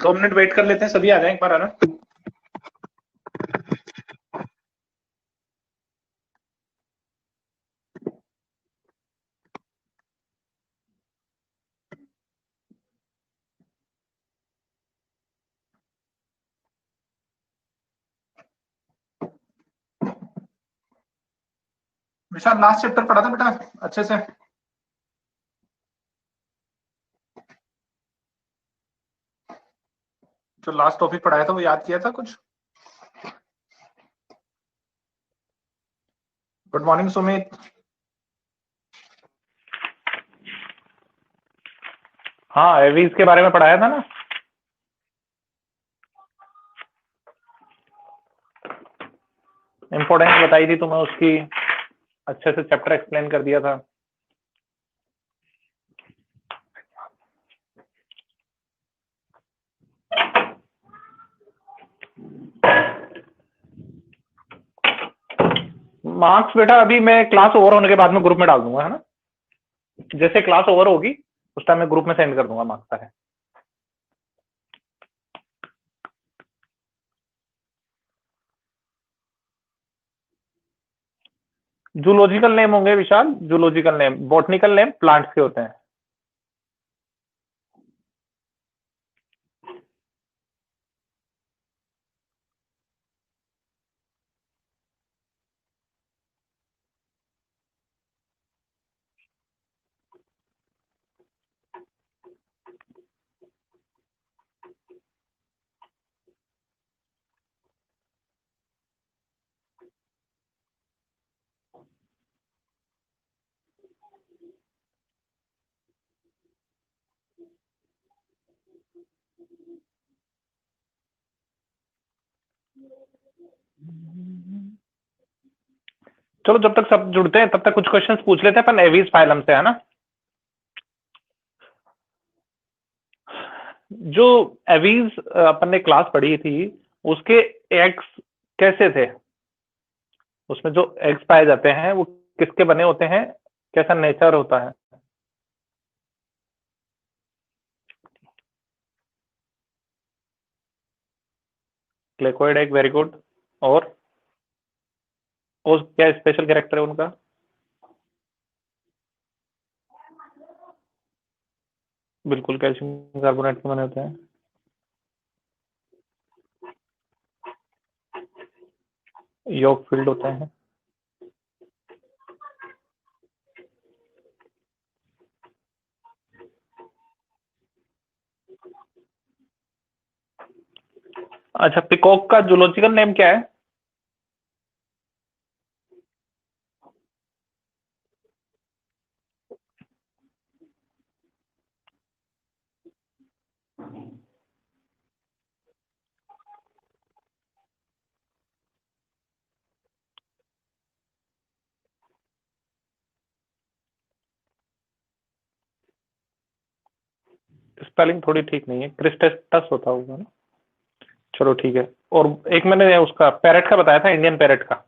2 minute wait कर लेते हैं, सभी आ जाएं एक बार, है ना। विशाल लास्ट चैप्टर पढ़ा था बेटा अच्छे से? जो लास्ट टॉपिक पढ़ाया था वो याद किया था कुछ? Good morning Sumit. हाँ, एवीज के बारे में पढ़ाया था ना। इम्पोर्टेंस बताई थी तुम्हें उसकी, अच्छे से चैप्टर एक्सप्लेन कर दिया था। मार्क्स बेटा अभी मैं क्लास ओवर होने के बाद में ग्रुप में डाल दूंगा, है ना। जैसे क्लास ओवर होगी उस टाइम मैं ग्रुप में सेंड कर दूंगा मार्क्स का है। जूलॉजिकल नेम होंगे Vishal, zoological name, botanical name plants के होते हैं। चलो जब तक सब जुड़ते हैं तब तक कुछ क्वेश्चंस पूछ लेते हैं अपन एवीज फाइलम से, है ना। जो एवीज अपन ने क्लास पढ़ी थी उसके एग्स कैसे थे, उसमें जो एग्स पाए जाते हैं वो किसके बने होते हैं, कैसा नेचर होता है। ग्लाइकोइड एग, वेरी गुड। और क्या स्पेशल कैरेक्टर है उनका? बिल्कुल कैल्शियम कार्बोनेट के बने होते हैं। यॉक फील्ड होते हैं। अच्छा, पिकॉक का जूलॉजिकल नेम क्या है? स्पेलिंग थोड़ी ठीक नहीं है, क्रिस्टेटस होता होगा ना। चलो ठीक है। और एक मैंने उसका पैरेट का बताया था, इंडियन पैरेट का।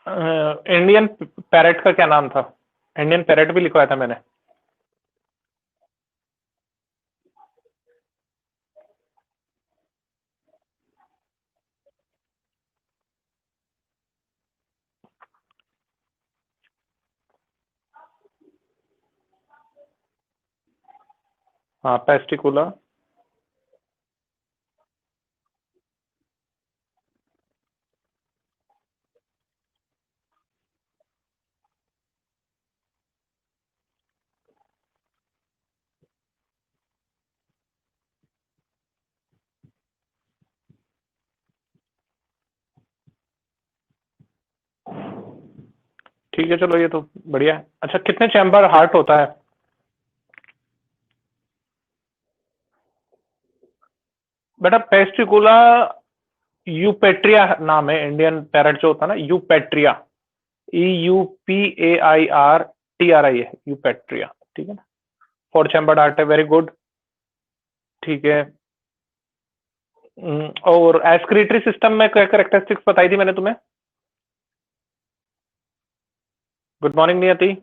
इंडियन पैरेट का क्या नाम था? इंडियन पैरेट भी लिखवाया था मैंने। हाँ, पेस्टिकुला। ठीक है, चलो ये तो बढ़िया है। अच्छा, कितने चैम्बर हार्ट होता है? बेटा पेस्टिकुला यूपेट्रिया नाम है, इंडियन पैरट जो होता है ना, यूपेट्रिया। EUPAIR TRI है, यूपेट्रिया। ठीक है ना? 4 चैम्बर हार्ट है, वेरी गुड। ठीक है। और एस्क्रीटरी सिस्टम में क्या करेक्टरिस्टिक्स बताई थी मैंने तुम्हें? गुड मॉर्निंग नियति।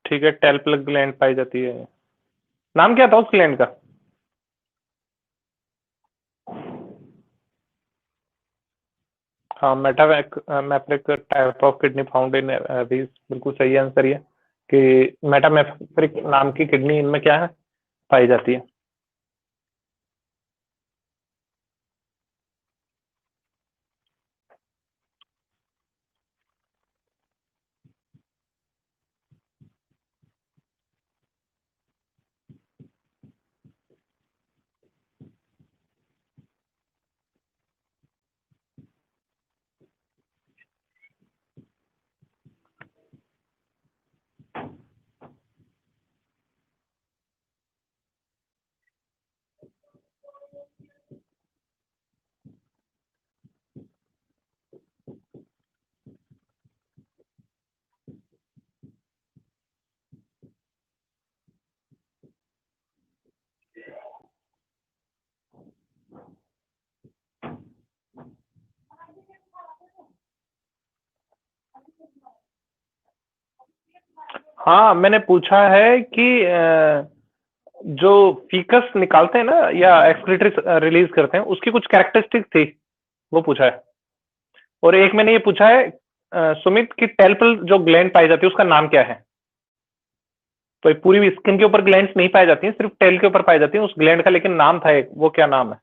ठीक है, टेल्पल ग्लैंड पाई जाती है। नाम क्या था उस ग्लैंड का? हाँ, metanephric type of kidney found in भी बिल्कुल सही आंसर ये, कि मेटामेफ्रिक नाम की किडनी इनमें क्या है, पाई जाती है। हाँ, मैंने पूछा है कि जो फीकस निकालते हैं ना, या एक्सक्रीटरी रिलीज करते हैं, उसकी कुछ कैरेक्टरिस्टिक थी, वो पूछा है। और एक मैंने ये पूछा है सुमित, की टेल्पल जो ग्लैंड पाई जाती है उसका नाम क्या है? तो ये पूरी स्किन के ऊपर ग्लैंड्स नहीं पाई जाती हैं, सिर्फ टेल के ऊपर पाई जाती हैं उस ग्लैंड का, लेकिन नाम था एक, वो क्या नाम है?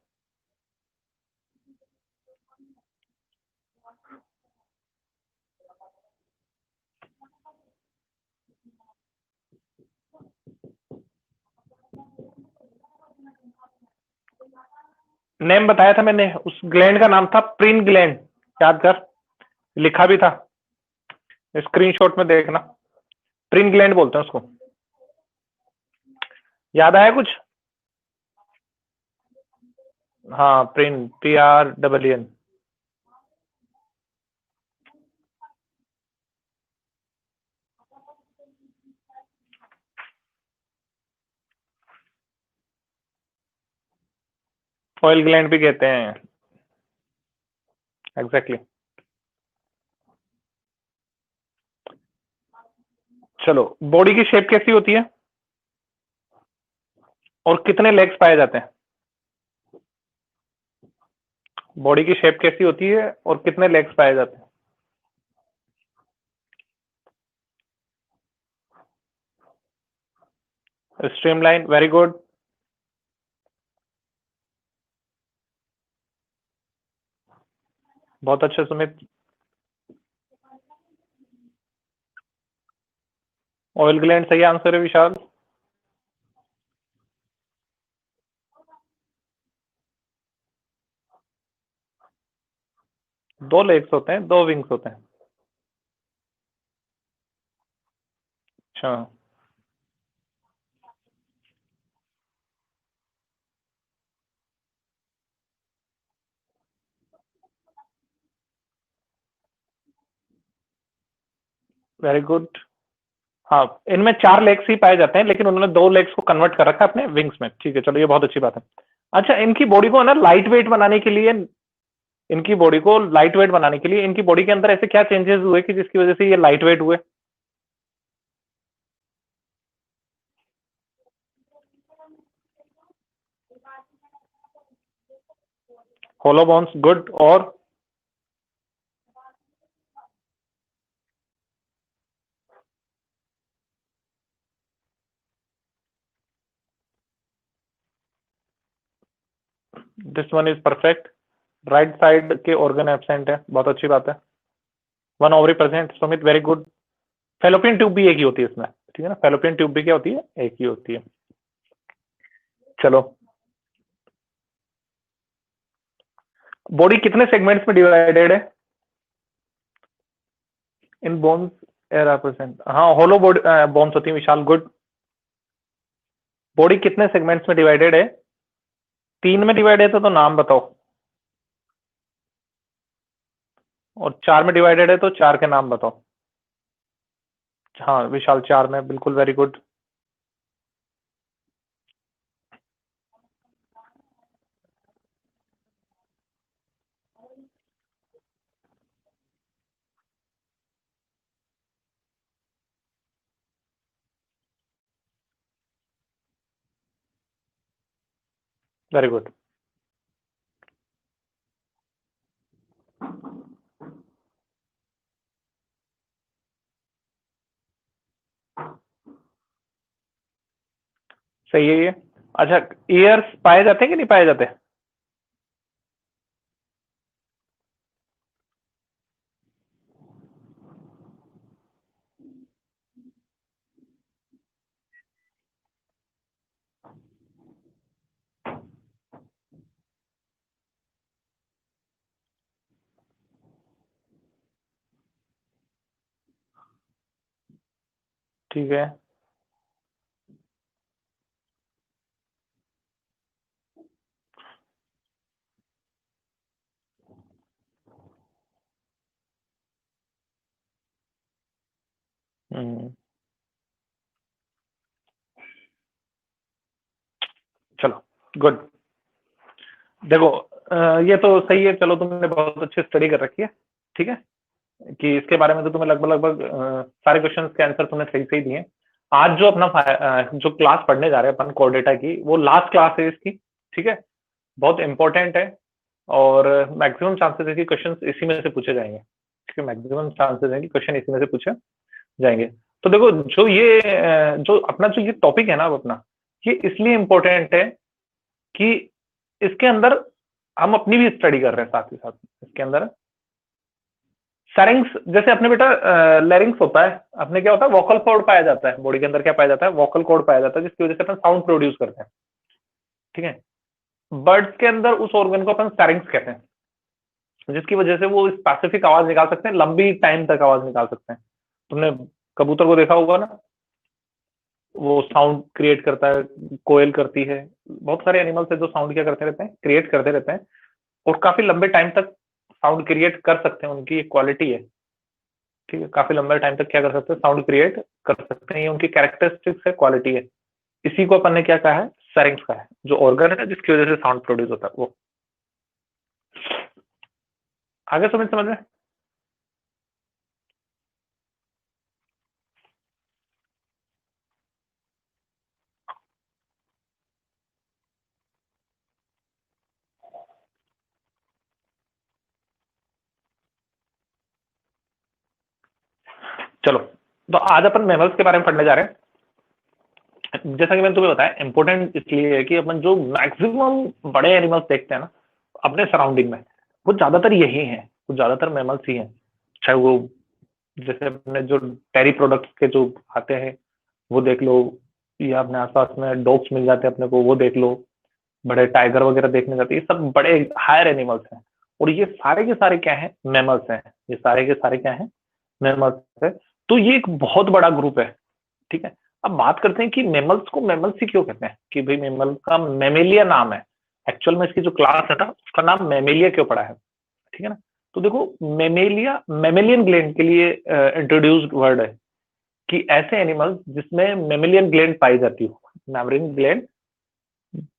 नेम बताया था मैंने, उस ग्लैंड का नाम था प्रिन ग्लैंड। याद कर, लिखा भी था, स्क्रीनशॉट में देखना। प्रिन ग्लैंड बोलते हैं उसको। याद आया कुछ? हाँ, प्रिन, PREEN। ऑयल ग्लैंड भी कहते हैं। एग्जैक्टली। चलो, बॉडी की शेप कैसी होती है और कितने लेग्स पाए जाते हैं? बॉडी की शेप कैसी होती है और कितने लेग्स पाए जाते हैं? Streamline, very good. बहुत अच्छे सुमित। ऑयल ग्लैंड सही आंसर है विशाल। 2 लेग्स होते हैं, 2 विंग्स होते हैं। अच्छा, वेरी गुड। हाँ, इनमें 4 लेग्स ही पाए जाते हैं, लेकिन उन्होंने 2 लेग्स को कन्वर्ट कर रखा है अपने विंग्स में। ठीक है, चलो ये बहुत अच्छी बात है। अच्छा, इनकी बॉडी को है ना लाइट वेट बनाने के लिए, इनकी बॉडी को लाइट वेट बनाने के लिए इनकी बॉडी के अंदर ऐसे क्या चेंजेस हुए कि जिसकी वजह से ये लाइट वेट हुए? होलो बोन्स, गुड। और this one is perfect. Right side के ऑर्गन एब्सेंट है, बहुत अच्छी बात है। One ovary present, Sumit very good. Fallopian tube भी एक ही होती है इसमें, ठीक है ना, फेलोपियन ट्यूब भी क्या होती है, एक ही होती है। चलो, बॉडी कितने सेगमेंट्स में डिवाइडेड है? इन बोन्स एयर प्रेजेंट, हाँ होलो बॉडी बोन्स होती है विशाल, गुड। बॉडी कितने सेगमेंट्स में डिवाइडेड है? 3 में डिवाइडेड है तो नाम बताओ, और 4 में डिवाइडेड है तो 4 के नाम बताओ। हाँ विशाल 4 में, बिल्कुल वेरी गुड। Very good. सही है ये। अच्छा, ईयर्स पाए जाते हैं कि नहीं पाए जाते? ठीक है। हम्म, चलो गुड। देखो ये तो सही है, चलो तुमने बहुत अच्छी स्टडी कर रखी है, ठीक है, कि इसके बारे में तो तुम्हें लगभग लगभग सारे क्वेश्चंस के आंसर तुमने सही सही दिए। आज जो अपना जो क्लास पढ़ने जा रहे हैं अपन कोर डेटा की, वो लास्ट क्लास है इसकी, ठीक है, बहुत इंपॉर्टेंट है, और मैक्सिमम चांसेस है कि क्वेश्चन इसी में से पूछे जाएंगे, ठीक है, मैक्सिमम चांसेस है कि क्वेश्चन इसी में से पूछे जाएंगे। तो देखो, जो ये जो अपना जो ये टॉपिक है ना, अब अपना ये इसलिए इम्पोर्टेंट है कि इसके अंदर हम अपनी भी स्टडी कर रहे हैं, साथ ही साथ इसके अंदर सैरिंग्स, जैसे अपने बेटा लैरिंग्स होता है, अपने क्या होता है, वोकल कॉर्ड पाया जाता है बॉडी के अंदर, क्या पाया जाता है, वोकल कॉर्ड पाया जाता है, जिसकी वजह से अपन साउंड प्रोड्यूस करते हैं, ठीक है। बर्ड्स के अंदर उस ऑर्गन को अपन सैरिंग्स कहते हैं, जिसकी वजह से वो स्पेसिफिक आवाज निकाल सकते हैं, लंबी टाइम तक आवाज निकाल सकते हैं। तुमने कबूतर को देखा होगा ना, वो साउंड क्रिएट करता है, कोयल करती है, बहुत सारे एनिमल्स है जो साउंड क्या करते रहते हैं, क्रिएट करते रहते हैं, और काफी लंबे टाइम तक साउंड क्रिएट कर सकते हैं, उनकी एक क्वालिटी है, ठीक है, काफी लंबे टाइम तक क्या कर सकते हैं, साउंड क्रिएट कर सकते हैं, ये उनकी कैरेक्टरिस्टिक्स है, क्वालिटी है। इसी को अपन ने क्या कहा है, सैरिंग्स का है, जो ऑर्गन है जिसकी वजह से साउंड प्रोड्यूस होता है वो। आगे समझ में? चलो, तो आज अपन मैमल्स के बारे में पढ़ने जा रहे हैं। जैसा कि मैंने तुम्हें बताया, इंपॉर्टेंट इसलिए है कि अपन जो मैक्सिमम बड़े एनिमल्स देखते हैं ना अपने सराउंडिंग में, वो ज्यादातर यही हैं, वो ज्यादातर मैमल्स ही हैं। चाहे वो जैसे अपने जो डेयरी प्रोडक्ट्स के जो आते हैं वो देख लो, या अपने आसपास में डॉग्स मिल जाते हैं अपने को, वो देख लो, बड़े टाइगर वगैरह देखने जाते हैं, ये सब बड़े हायर एनिमल्स हैं, और ये सारे के सारे क्या हैं, मैमल्स हैं, ये सारे के सारे क्या हैं, मैमल्स है। तो ये एक बहुत बड़ा ग्रुप है, ठीक है। अब बात करते हैं कि मेमल्स को मेमल्स ही क्यों कहते हैं, कि भाई मेमल का मेमेलिया नाम है, एक्चुअल में इसकी जो क्लास है ना उसका नाम मेमेलिया क्यों पड़ा है, ठीक है ना। तो देखो, मेमेलिया मेमेलियन ग्लैंड के लिए इंट्रोड्यूस्ड वर्ड है, कि ऐसे एनिमल्स जिसमें मेमेलियन ग्लैंड पाई जाती हो, मेमरिन ग्लैंड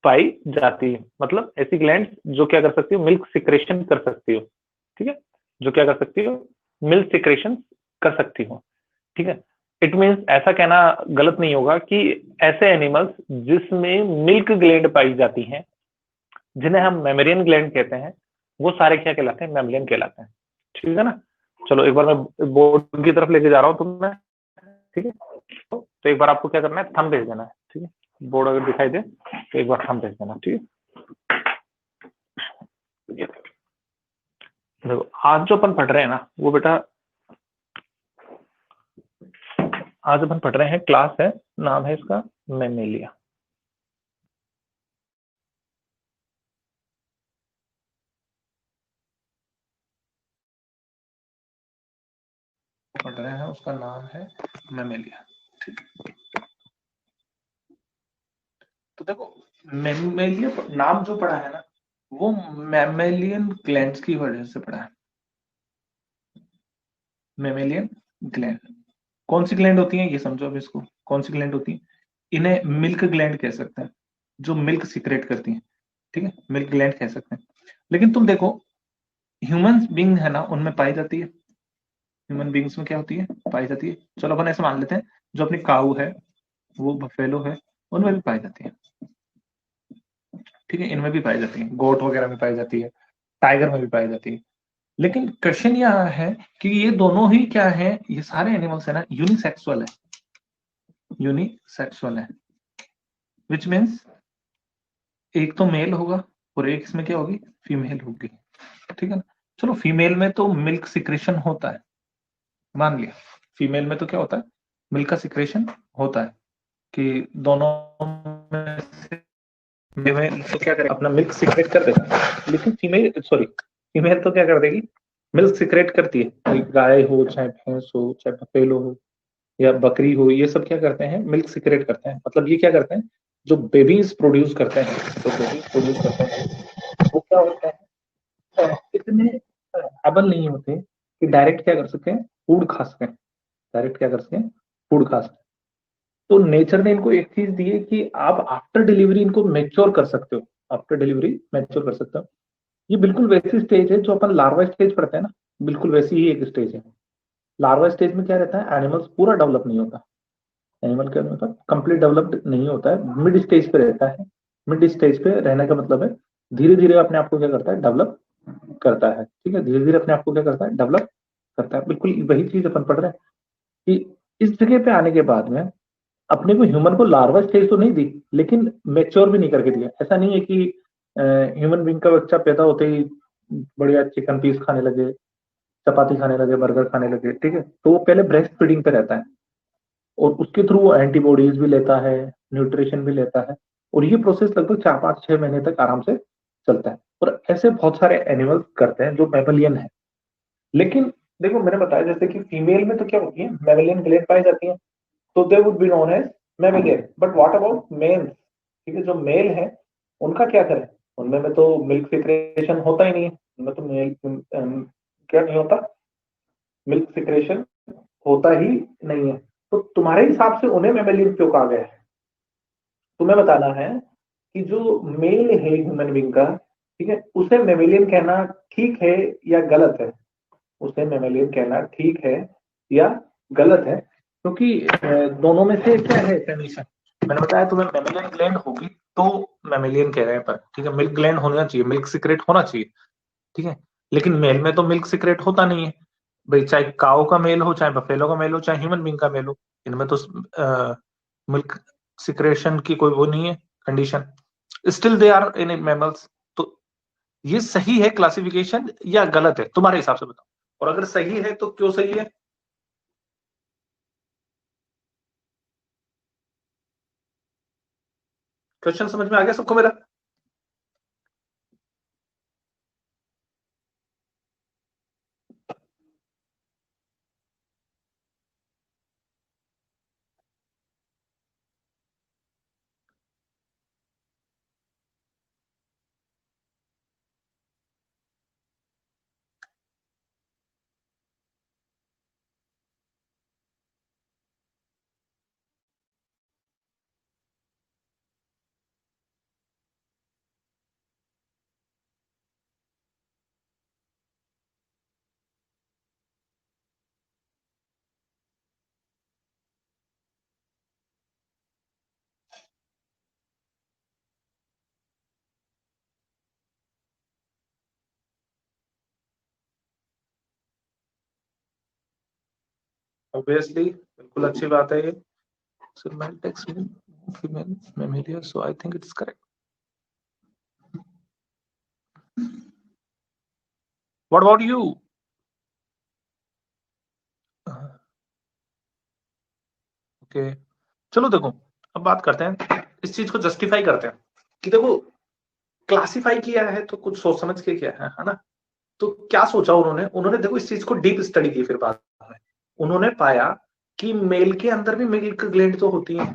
पाई जाती है, मतलब ऐसी ग्लैंड जो क्या कर सकती हो, मिल्क सिक्रेशन कर सकती हो, ठीक है, जो क्या कर सकती हो, मिल्क सिक्रेशन कर सकती हो, ठीक है। इट मीन्स ऐसा कहना गलत नहीं होगा कि ऐसे एनिमल्स जिसमें मिल्क ग्लैंड पाई जाती हैं, जिन्हें हम मेमेरियन ग्लैंड कहते हैं, वो सारे क्या कहलाते हैं, मेमलियन कहलाते हैं, ठीक है ना। चलो एक बार मैं बोर्ड की तरफ लेके जा रहा हूँ तुम्हें, ठीक है। तो एक बार आपको क्या करना है, थंब भेज देना है, ठीक है, बोर्ड अगर दिखाई दे तो एक बार थंब भेज देना, ठीक है। देखो आज जो अपन पढ़ रहे हैं ना वो बेटा, आज अपन पढ़ रहे हैं, क्लास है, नाम है इसका मेमेलिया। पढ़ रहे हैं उसका नाम है मेमेलिया। ठीक, तो देखो मेमेलिया नाम जो पढ़ा है ना वो मेमेलियन ग्लैंड्स की वजह से पढ़ा है। मेमेलियन ग्लैंड कौन सी ग्लैंड होती है ये समझो अब इसको, कौन सी ग्लैंड होती है? इन्हें मिल्क ग्लैंड कह सकते हैं, जो मिल्क सीक्रेट करती हैं। ठीक है, मिल्क ग्लैंड कह सकते हैं। लेकिन तुम देखो ह्यूमन बींग है ना उनमें पाई जाती है, ह्यूमन बींग्स में क्या होती है, पाई जाती है। चलो अपन ऐसे मान लेते हैं जो अपनी काऊ है, वो बफेलो है, उनमें भी पाई जाती है। ठीक है, इनमें भी पाई जाती है, गोट वगैरह में पाई जाती है, टाइगर में भी पाई जाती है। लेकिन क्वेश्चन यह है कि ये दोनों ही क्या है, ये सारे एनिमल्स है ना यूनिसेक्सुअल है, यूनिसेक्सुअल है, विच मीन्स एक तो मेल होगा और एक इसमें क्या होगी, फीमेल होगी। ठीक है ना। चलो फीमेल में तो मिल्क सिक्रेशन होता है, मान लिया फीमेल में तो क्या होता है, मिल्क का सिक्रेशन होता है कि दोनों में से फीमेल तो क्या करेगा, अपना मिल्क सिक्रेट कर देगा। लेकिन फीमेल तो क्या कर देगी, मिल्क सिक्रेट करती है। कोई गाय हो, चाहे भैंस हो, चाहे बफेलो हो या बकरी हो, ये सब क्या करते हैं, मिल्क सिक्रेट करते हैं। मतलब ये क्या करते हैं, जो बेबीज प्रोड्यूस करते हैं, जो बेबीज प्रोड्यूस करते हैं वो क्या होता है, इतने एबल नहीं होते कि डायरेक्ट क्या कर सकें, फूड खा सकें, डायरेक्ट क्या कर सकें, फूड खा सकें। तो नेचर ने इनको एक चीज दी है कि आप आफ्टर डिलीवरी इनको मेच्योर कर सकते हो, आफ्टर डिलीवरी मेच्योर कर सकते हो। ये बिल्कुल वैसी स्टेज है जो अपन लार्वा स्टेज पढ़ते हैं ना, बिल्कुल वैसी ही एक स्टेज है। लार्वा स्टेज में क्या रहता है, एनिमल्स पूरा डेवलप नहीं होता, एनिमल क्या होता है, कंप्लीट डेवलप्ड नहीं होता है, मिड स्टेज पे रहता है। मिड स्टेज पे रहने का मतलब है धीरे धीरे अपने आप को क्या करता है, डेवलप करता है। ठीक है, धीरे धीरे अपने आप को क्या करता है, डेवलप करता है। बिल्कुल वही चीज अपन पढ़ रहे हैं कि इस जगह पे आने के बाद में अपने को ह्यूमन को लार्वा स्टेज तो नहीं दी, लेकिन मेच्योर भी नहीं करके दिया। ऐसा नहीं है कि ह्यूमन बींग का बच्चा पैदा होते ही बढ़िया चिकन पीस खाने लगे, चपाती खाने लगे, बर्गर खाने लगे। ठीक है, तो वो पहले ब्रेस्ट फीडिंग पे रहता है और उसके थ्रू वो एंटीबॉडीज भी लेता है, न्यूट्रिशन भी लेता है, और ये प्रोसेस लगभग 4 5 6 महीने तक आराम से चलता है। और ऐसे बहुत सारे एनिमल्स करते हैं जो मैमलियन है। लेकिन देखो मैंने बताया जैसे कि फीमेल में तो क्या होती है, मैमलियन ग्लैंड पाई जाती है, तो they would be known as mammalian. But what about males? ठीक है, जो मेल है उनका क्या करें, उनमें में तो मिल्क सिक्रेशन होता ही नहीं है, उनमें तो क्या नहीं होता, मिल्क सिक्रेशन होता ही नहीं है। तो तुम्हारे हिसाब से उन्हें मेमेलियन क्यों कहा गया है? तुम्हें बताना है कि जो मेल है ह्यूमन बींग का, ठीक है, उसे मेमेलियन कहना ठीक है या गलत है? उसे मेमेलियन कहना ठीक है या गलत है? क्योंकि दोनों में से क्या है कंडीशन, मैंने बताया तुम्हें, मेमेलियन ग्लैंड होगी तो मेमेलियन कह रहे हैं पर, ठीक है, मिल्क ग्लैंड होना चाहिए, मिल्क सिक्रेट होना चाहिए। ठीक है, लेकिन मेल में तो मिल्क सिक्रेट होता नहीं है भाई, चाहे काऊ का मेल हो, चाहे बफेलो का मेल हो, चाहे ह्यूमन बींग का मेल हो, इनमें तो मिल्क सिक्रेशन की कोई वो नहीं है condition, still they are in mammals. तो ये सही है क्लासिफिकेशन या गलत है तुम्हारे हिसाब से बताओ, और अगर सही है तो क्यों सही है? क्वेश्चन समझ में आ गया सबको मेरा? ऑब्वियसली बिल्कुल अच्छी बात है ये। So male text mean female mammalia, so I think it's correct. What about you? Okay, चलो देखो, अब बात करते हैं, इस चीज को जस्टिफाई करते हैं कि देखो, क्लासिफाई किया है तो कुछ सोच समझ के किया है ना? तो क्या सोचा उन्होंने? उन्होंने देखो इस चीज को डीप स्टडी की, फिर बाद में उन्होंने पाया कि मेल के अंदर भी मिल्क ग्लैंड तो होती है,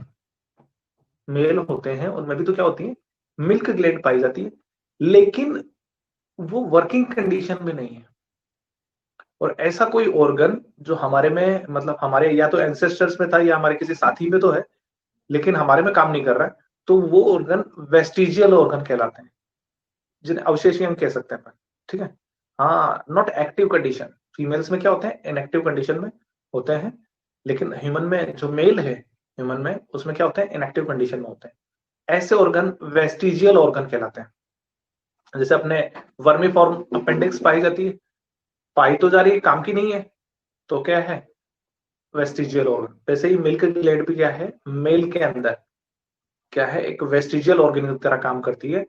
मेल होते हैं उनमें भी तो क्या होती है, मिल्क ग्लैंड पाई जाती है, लेकिन वो वर्किंग कंडीशन में नहीं है। और ऐसा कोई ऑर्गन जो हमारे में, मतलब हमारे या तो एंसेस्टर्स में था या हमारे किसी साथी में तो है, लेकिन हमारे में काम नहीं कर रहा है, तो वो ऑर्गन वेस्टिजियल ऑर्गन कहलाते हैं, जिन्हें अवशेष हम कह सकते हैं। ठीक है, हाँ, नॉट एक्टिव कंडीशन। फीमेल्स में क्या होते हैं, इनएक्टिव कंडीशन में होते हैं, लेकिन ह्यूमन में जो मेल है, ह्यूमन में उसमें क्या होता है, इनएक्टिव कंडीशन में होते हैं। ऐसे ऑर्गन वेस्टिजियल ऑर्गन कहलाते हैं। जैसे अपने वर्मीफॉर्म अपेंडिक्स पाई जाती है, पाई तो जा रही है, काम की नहीं है, तो क्या है, वेस्टिजियल ऑर्गन। वैसे ही मिल्क ग्लैंड भी क्या है, मेल के अंदर क्या है, एक वेस्टिजियल ऑर्गन की तरह काम करती है।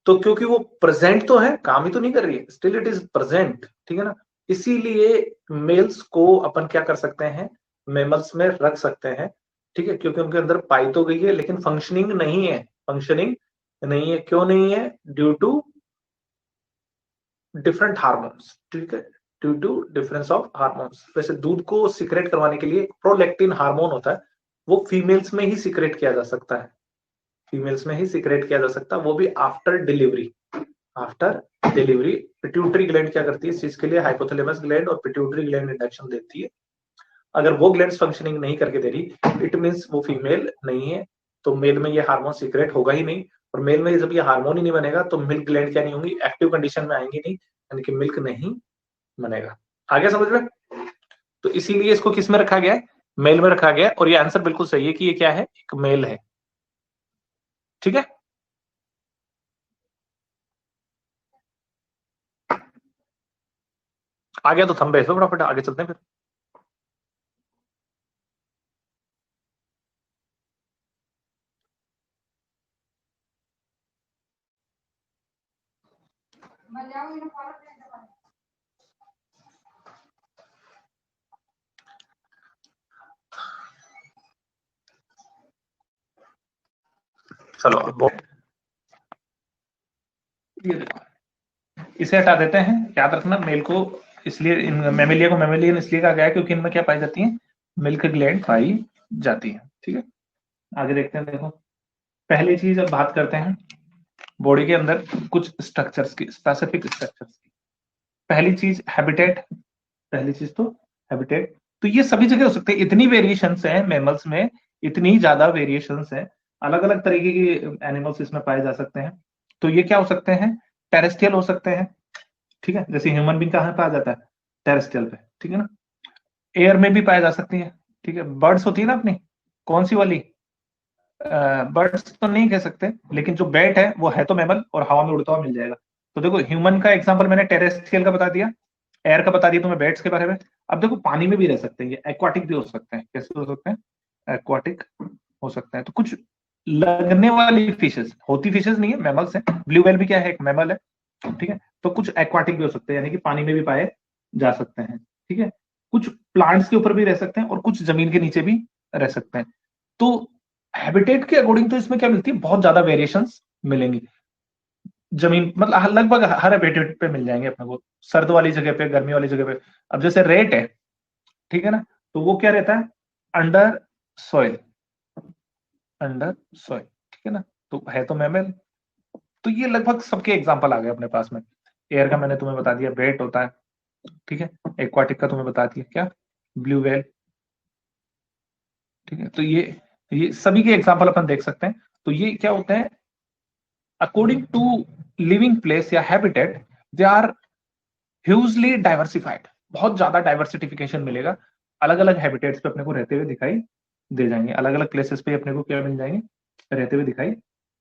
तो क्योंकि वो प्रेजेंट तो है, काम ही तो नहीं कर रही है, स्टिल इट इज प्रेजेंट, ठीक है ना? इसीलिए मेल्स को अपन क्या कर सकते हैं, मेमल्स में रख सकते हैं, ठीक है, क्योंकि उनके अंदर पाई तो गई है, लेकिन फंक्शनिंग नहीं है, फंक्शनिंग नहीं है। क्यों नहीं है? ड्यू टू डिफरेंट हार्मोन्स, ठीक है, due to difference of hormones. वैसे दूध को सिक्रेट करवाने के लिए प्रोलैक्टिन हार्मोन होता है, वो फीमेल्स में ही सिक्रेट किया जा सकता है, फीमेल्स में ही सिक्रेट किया जा सकता है, वो भी after delivery. After delivery pituitary gland क्या करती है इस चीज के लिए, हाइपोथैलेमस ग्लैंड और पिट्यूटरी ग्लैंड इंडक्शन देती है। अगर वो ग्लैंड्स फंक्शनिंग नहीं करके दे रही, इट मींस वो फीमेल नहीं है, तो मेल में ये हार्मोन सीक्रेट होगा ही नहीं। और मेल में जब ये हार्मोन ही नहीं बनेगा तो मिल्क ग्लैंड क्या नहीं होंगी, एक्टिव कंडीशन में आएंगी नहीं, यानी कि मिल्क नहीं बनेगा। आगे समझ में? तो इसीलिए इसको किस में रखा गया है, मेल में रखा गया है। और ये आंसर बिल्कुल सही है कि ये क्या है, एक मेल है। ठीक है, आ गया तो थंब भेज दो फटाफट, आगे चलते हैं फिर। चलो ये देखो, इसे हटा देते हैं। याद रखना मेल को, इसलिए इन मेमेलिया को मेमेलियन इसलिए कहा गया है क्योंकि इनमें क्या पाई जाती है, मिल्क ग्लैंड पाई जाती है। ठीक है, आगे देखते हैं। देखो, पहली चीज अब बात करते हैं बॉडी के अंदर कुछ स्ट्रक्चर्स की, स्पेसिफिक स्ट्रक्चर्स की। पहली चीज हैबिटेट, पहली चीज तो हैबिटेट। तो ये सभी जगह हो सकते हैं, इतनी वेरिएशंस है मेमल्स में, इतनी ज्यादा वेरिएशंस है, अलग अलग तरीके के एनिमल्स इसमें पाए जा सकते हैं। तो ये क्या हो सकते हैं, टेरेस्ट्रियल हो सकते हैं, ठीक है, जैसे ह्यूमन बींग कहाँ पाया जाता है, टेरेस्ट्रियल पे, ठीक है ना। एयर में भी पाया जा सकती है, ठीक है। बर्ड्स होती है ना अपनी, कौन सी वाली, बर्ड्स तो नहीं कह सकते, लेकिन जो बैट है वो है तो मैमल, और हवा में उड़ता हुआ मिल जाएगा। तो देखो, ह्यूमन का एग्जांपल मैंने टेरेस्ट्रियल का बता दिया, एयर का बता दिया तुम्हें, बैट्स के बारे में। अब देखो, पानी में भी रह सकते हैं, ये एक्वाटिक भी हो सकते हैं। कैसे हो सकते हैं, एक्वाटिक हो सकते हैं। तो कुछ लगने वाली फिशेस, होती फिशेस नहीं है, मैमल्स है। ब्लू व्हेल भी क्या है, एक मैमल है, ठीक है। तो कुछ एक्वाटिक भी हो सकते हैं, यानी कि पानी में भी पाए जा सकते हैं, ठीक है। कुछ प्लांट्स के ऊपर भी रह सकते हैं, और कुछ जमीन के नीचे भी रह सकते हैं। तो हैबिटेट के अकॉर्डिंग तो इसमें क्या मिलती है, बहुत ज्यादा वेरिएशंस मिलेंगी। जमीन मतलब लगभग हर हैबिटेट पे मिल जाएंगे अपने को, सर्द वाली जगह पे, गर्मी वाली जगह पे। अब जैसे रेट है, ठीक है ना, तो वो क्या रहता है, अंडर सॉइल, अंडर सॉइल, ठीक है ना। तो है तो मैमल। तो ये लगभग सबके एग्जांपल आ गए अपने पास में। एयर का मैंने तुम्हें बता दिया, बेट होता है, ठीक है। एक्वाटिक का तुम्हें बता दिया क्या, ब्लू व्हेल, ठीक है। तो ये सभी के एग्जांपल अपन देख सकते हैं। तो ये क्या होते हैं, अकॉर्डिंग टू लिविंग प्लेस या habitat, they are hugely diversified. बहुत ज्यादा डाइवर्सिफिकेशन मिलेगा, अलग अलग हैबिटेट्स पे अपने को रहते हुए दिखाई दे जाएंगे, अलग अलग प्लेसेस पे अपने को क्या मिल जाएंगे, रहते हुए दिखाई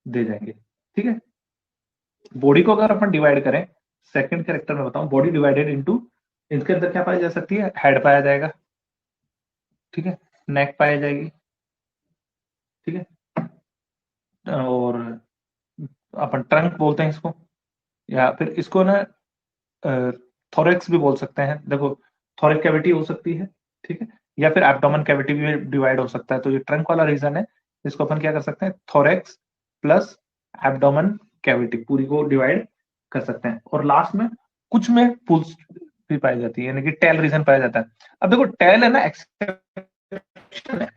दे जाएंगे, ठीक है। बॉडी को अगर अपन डिवाइड करें, सेकंड कैरेक्टर में बताऊं, बॉडी डिवाइडेड इनटू, इनके अंदर क्या पाया जा सकती है, हेड पाया जाएगा, ठीक है, नेक पाई जाएगी, ठीक है, और अपन ट्रंक बोलते हैं इसको, या फिर इसको ना थोरेक्स भी बोल सकते हैं, देखो थोरिक कैविटी हो सकती है, ठीक है, या फिर एब्डोमेन कैविटी भी डिवाइड हो सकता है। तो ये ट्रंक वाला रीजन है, इसको अपन क्या कर सकते हैं, थोरेक्स प्लस एब्डोमेन कैविटी पूरी को डिवाइड कर सकते हैं। और लास्ट में कुछ में पुल्स भी पाई जाती है, यानी कि टेल रीजन पाया जाता है। अब देखो टेल है ना एक्सेप्शन है,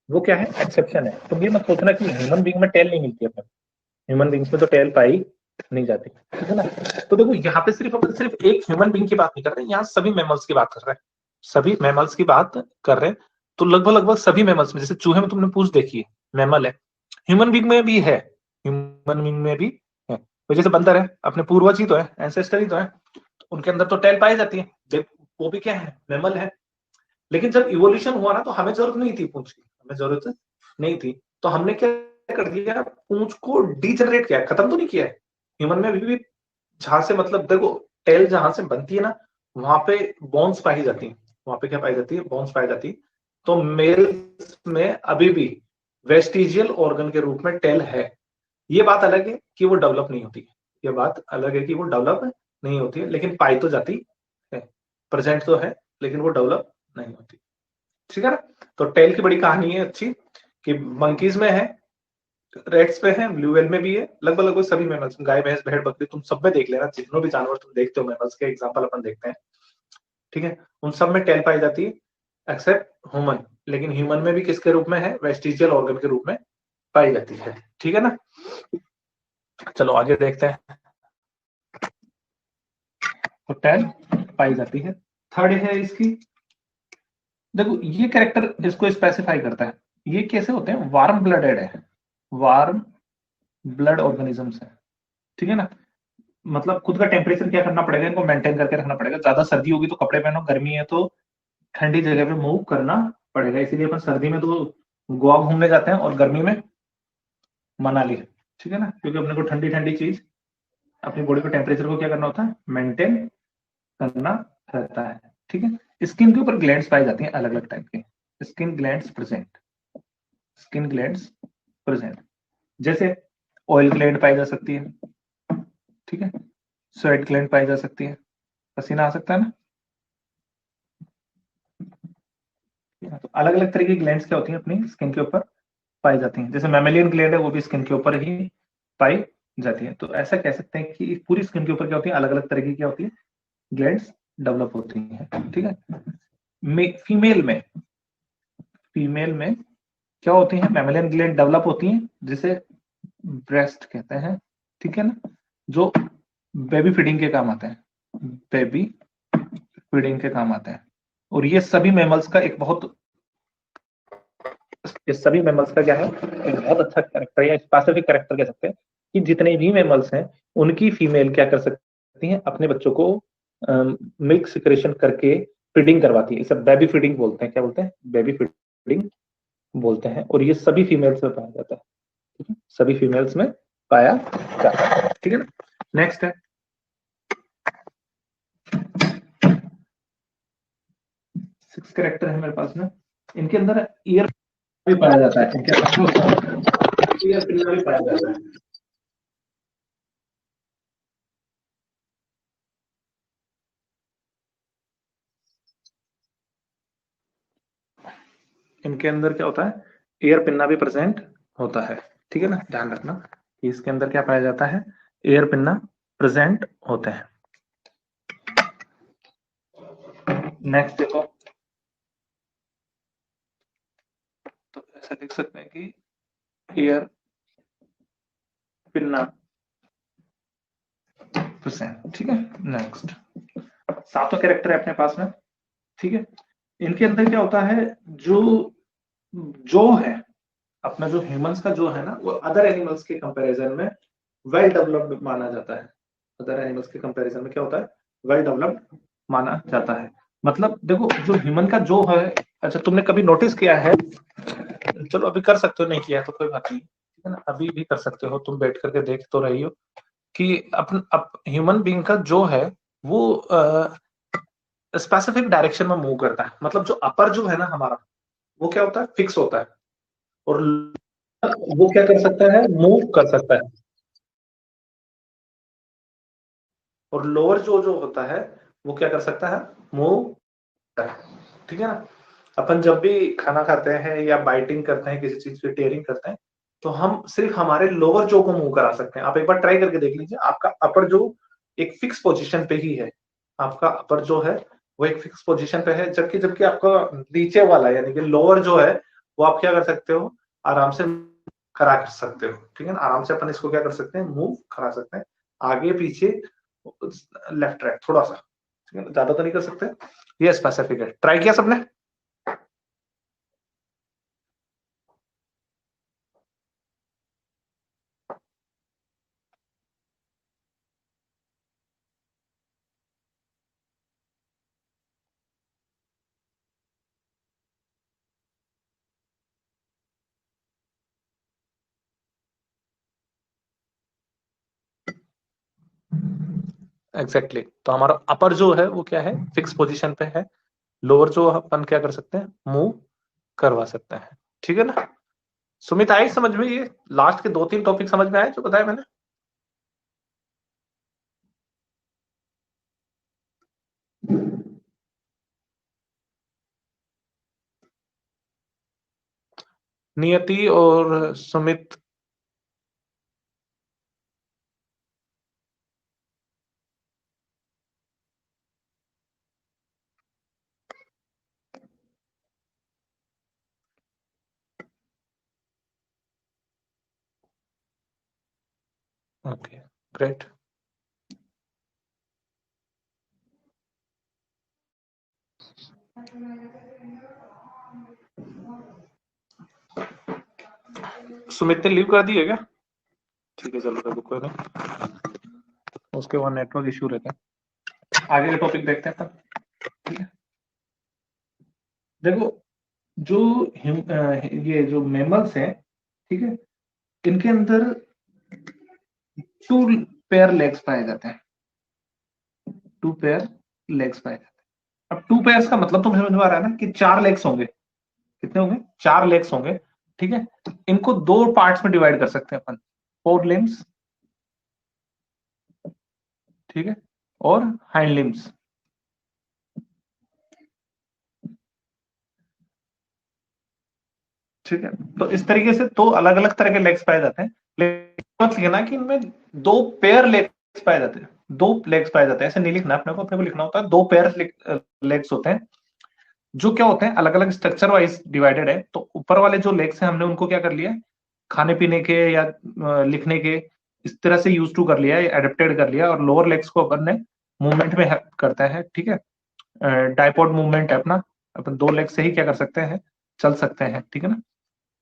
वो क्या है, एक्सेप्शन है। तुम ये मत सोचना कि ह्यूमन बीइंग में टेल नहीं मिलती है, ह्यूमन बींग्स में तो टेल पाई नहीं जाती, ठीक है ना। तो देखो यहाँ पे सिर्फ अपन सिर्फ एक ह्यूमन बींग की बात नहीं कर रहे, यहाँ सभी मैमल्स की बात कर रहे हैं, सभी मैमल्स की बात कर रहे हैं। तो लगभग लगभग सभी मैमल्स में, जैसे चूहे में तुमने पूछ देखी है, मैमल है, ह्यूमन बींग में भी है, ह्यूमन बींग में भी है। तो जैसे बंदर है, अपने पूर्वज ही तो है, एंसेस्टर ही तो है, उनके अंदर तो टेल पाई जाती है, वो भी क्या है, मैमल है। लेकिन जब इवोल्यूशन हुआ ना, तो हमें जरूरत नहीं थी पूंछ की, हमें जरूरत नहीं थी, तो हमने क्या कर दिया, पूंछ को डीजनरेट किया, खत्म तो नहीं किया है। ह्यूमन में अभी भी जहां से मतलब देखो टेल जहां से बनती है ना, वहां पे बोन्स पाई जाती है, वहां पे क्या पाई जाती है, बोन्स पाई जाती है। तो मेल में अभी भी वेस्टिजियल ऑर्गन के रूप में टेल है। ये बात अलग है कि वो डेवलप नहीं होती, ये बात अलग है कि वो डेवलप नहीं होती है, लेकिन पाई तो जाती है, प्रेजेंट तो है, लेकिन वो डेवलप नहीं होती, ठीक है ना। तो टेल की बड़ी कहानी है अच्छी, कि मंकीज में है, रेट्स पे है, ब्लू व्हेल में भी है, लगभग लगभग सभी मैमल्स, गाय भैंस भेड़ बकरी तुम सब में देख लेना, जितने भी जानवर तुम देखते हो मैमल्स के एग्जांपल अपन देखते हैं, ठीक है, उन सब में टेल पाई जाती है एक्सेप्ट ह्यूमन। लेकिन ह्यूमन में भी किसके रूप में है, वेस्टिजियल ऑर्गन के रूप में पाई जाती है, ठीक है ना। चलो आगे देखते हैं। तो टेल पाई जाती है। थर्ड है इसकी, देखो ये कैरेक्टर इसको स्पेसिफाई करता है, ये कैसे होते हैं, वार्म ब्लडेड है, वार्म ब्लड ऑर्गेनिजम्स है, ठीक है ना। मतलब खुद का टेम्परेचर क्या करना पड़ेगा, इनको मेंटेन करके रखना पड़ेगा, ज्यादा सर्दी होगी तो कपड़े पहनो, गर्मी है तो ठंडी जगह पे मूव करना पड़ेगा। इसीलिए अपन सर्दी में तो गोवा घूमने जाते हैं और गर्मी में मनाली, ठीक है ना, क्योंकि अपने को ठंडी ठंडी चीज अपनी बॉडी को टेम्परेचर को क्या करना होता है, मेंटेन करना रहता है, ठीक है। स्किन के ऊपर ग्लैंड्स पाई जाती हैं अलग अलग टाइप के, skin glands present, skin glands present, जैसे ऑयल ग्लैंड पाई जा सकती है, ठीक है, स्वेट ग्लैंड पाई जा सकती है, पसीना आ सकता है ना। तो अलग अलग तरह की ग्लैंड्स क्या होती हैं अपनी स्किन के ऊपर पाई जाती हैं, जैसे मैमेलियन ग्लैंड है वो भी स्किन के ऊपर ही पाई जाती है। तो ऐसा कह सकते हैं कि पूरी स्किन के ऊपर क्या होती है, अलग अलग तरह की क्या होती है, ग्लैंड्स डेवलप होती हैं, ठीक है। फीमेल में क्या होती है, मैमेलियन ग्लैंड डेवलप होती हैं, जिसे ब्रेस्ट कहते हैं, ठीक है ना, जो बेबी फीडिंग के काम आते हैं, बेबी फीडिंग के काम आते हैं। और ये सभी मैमल्स का एक बहुत, ये सभी मैमल्स का क्या है, एक बहुत अच्छा कैरेक्टर या स्पेसिफिक कैरेक्टर कह सकते हैं, कि जितने भी मैमल्स हैं उनकी फीमेल क्या कर सकती हैं, अपने बच्चों को मिल्क सिक्रेशन करके फीडिंग करवाती है, इसे बेबी फीडिंग बोलते हैं, क्या बोलते हैं, बेबी फीडिंग बोलते हैं। और ये सभी फीमेल्स में पाया जाता है, ठीक है, सभी फीमेल्स में पाया जाता है, ठीक है ना। नेक्स्ट है 6 कैरेक्टर है मेरे पास में, इनके अंदर ईयर भी पाया जाता है, इनके अंदर ईयर पिल्ला भी पाया जाता है। इनके अंदर क्या होता है, एयर पिन्ना भी प्रेजेंट होता है, ठीक है ना, ध्यान रखना कि इसके अंदर क्या पाया जाता है, एयर पिन्ना प्रेजेंट होते हैं। नेक्स्ट देखो, तो ऐसा लिख सकते हैं कि एयर पिन्ना प्रेजेंट, ठीक है। नेक्स्ट 7 कैरेक्टर है अपने पास में, ठीक है। इनके अंदर क्या होता है, जो जो है अपना जो ह्यूमंस का जो है ना, वो अदर एनिमल्स के कंपैरिजन में वेल डेवलप्ड माना जाता है, अदर एनिमल्स के कंपैरिजन में क्या होता है, वेल डेवलप्ड माना जाता है। मतलब देखो जो ह्यूमन का जो है, अच्छा तुमने कभी नोटिस किया है, चलो अभी कर सकते हो, नहीं किया है तो कोई बात नहीं, ठीक है ना, अभी भी कर सकते हो, तुम बैठ करके देख तो रही हो कि अपन ह्यूमन बीइंग का जो है वो स्पेसिफिक डायरेक्शन में मूव करता है। मतलब जो अपर जो है ना हमारा, वो क्या होता है, फिक्स होता है, और वो क्या कर सकता है, मूव कर सकता है। और लोअर जो जो होता है वो क्या कर सकता है, मूव कर, ठीक है ना। अपन जब भी खाना खाते हैं या बाइटिंग करते हैं, किसी चीज पे टेयरिंग करते हैं, तो हम सिर्फ हमारे लोअर जो को मूव करा सकते हैं। आप एक बार ट्राई करके देख लीजिए, आपका अपर जो एक फिक्स पोजीशन पे ही है, आपका अपर जो है वो एक फिक्स पोजीशन पे है, जबकि जबकि आपका नीचे वाला यानी कि लोअर जो है वो आप क्या कर सकते हो, आराम से खड़ा कर सकते हो, ठीक है ना। आराम से अपन इसको क्या कर सकते हैं, मूव करा सकते हैं, आगे पीछे, लेफ्ट राइट थोड़ा सा, ठीक है ना, ज्यादा तो नहीं कर सकते। ये स्पेसिफिक है, ट्राई किया सबने? एग्जैक्टली तो हमारा अपर जो है वो क्या है, फिक्स पोजीशन पे है, लोअर जो अपन क्या कर सकते हैं, मूव करवा सकते हैं, ठीक है ना। सुमित आई समझ में, ये लास्ट के 2-3 टॉपिक समझ में आए जो बताया मैंने? नियति और सुमित, ओके ग्रेट। सुमित ने लीव कर दी है क्या? ठीक है चलो, तो कोई नहीं, उसके वहां नेटवर्क इश्यू रहता है। आगे का टॉपिक देखते हैं तब, ठीक है। देखो, जो ये जो मेमल्स हैं, ठीक है, इनके अंदर 2 पेयर लेग्स पाए जाते हैं, 2 पेयर लेग्स पाए जाते हैं। अब 2 पेयर्स का मतलब तुम्हें समझ में आ रहा है ना कि 4 लेग्स होंगे। कितने होंगे? 4 लेग्स होंगे, ठीक है। इनको 2 पार्ट्स में डिवाइड कर सकते हैं अपन, 4 लिम्स, ठीक है, और हाइंड लिम्स, ठीक है। तो इस तरीके से 2 अलग अलग तरह के लेग्स पाए जाते हैं, लेकिन मत लिखना कि इनमें 2 पेयर लेग्स पाए जाते हैं, 2 लेग्स पाए जाते हैं, ऐसे नहीं लिखना अपने को। अपने को लिखना होता है 2 पेयर लेग्स होते हैं, जो क्या होते हैं, अलग अलग स्ट्रक्चर वाइज डिवाइडेड है। तो ऊपर वाले जो लेग्स हैं हमने उनको क्या कर लिया, खाने पीने के या लिखने के इस तरह से यूज टू कर लिया, एडेप्टेड कर लिया, और लोअर लेग्स को अपन ने मूवमेंट में हेल्प करता है, ठीक है। डाइपोड मूवमेंट है अपना, अपन 2 लेग से ही क्या कर सकते हैं, चल सकते हैं, ठीक है ना।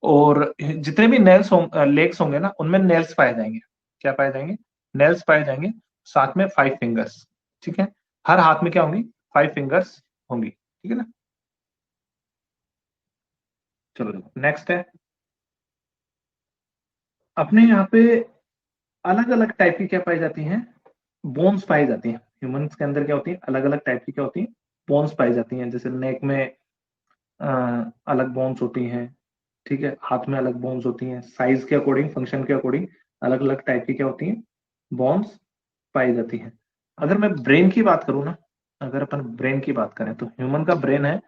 और जितने भी लेग्स होंगे ना, उनमें नेल्स पाए जाएंगे। क्या पाए जाएंगे? नेल्स पाए जाएंगे, साथ में 5 फिंगर्स, ठीक है। हर हाथ में क्या होंगी? 5 फिंगर्स होंगी, ठीक है ना। चलो नेक्स्ट है, अपने यहाँ पे अलग अलग टाइप की क्या पाई जाती हैं, बोन्स पाई जाती हैं। ह्यूमंस के अंदर क्या होती है, अलग अलग टाइप की क्या होती है, बोन्स पाई जाती हैं। जैसे नेक में अ, अलग बोन्स होती हैं, ठीक है, हाथ में अलग बोन्स होती हैं, साइज के अकॉर्डिंग, फंक्शन के अकॉर्डिंग अलग अलग टाइप की क्या होती हैं, बोन्स पाई जाती हैं। अगर मैं ब्रेन की बात करूँ ना, अगर अपन ब्रेन की बात करें, तो ह्यूमन का ब्रेन है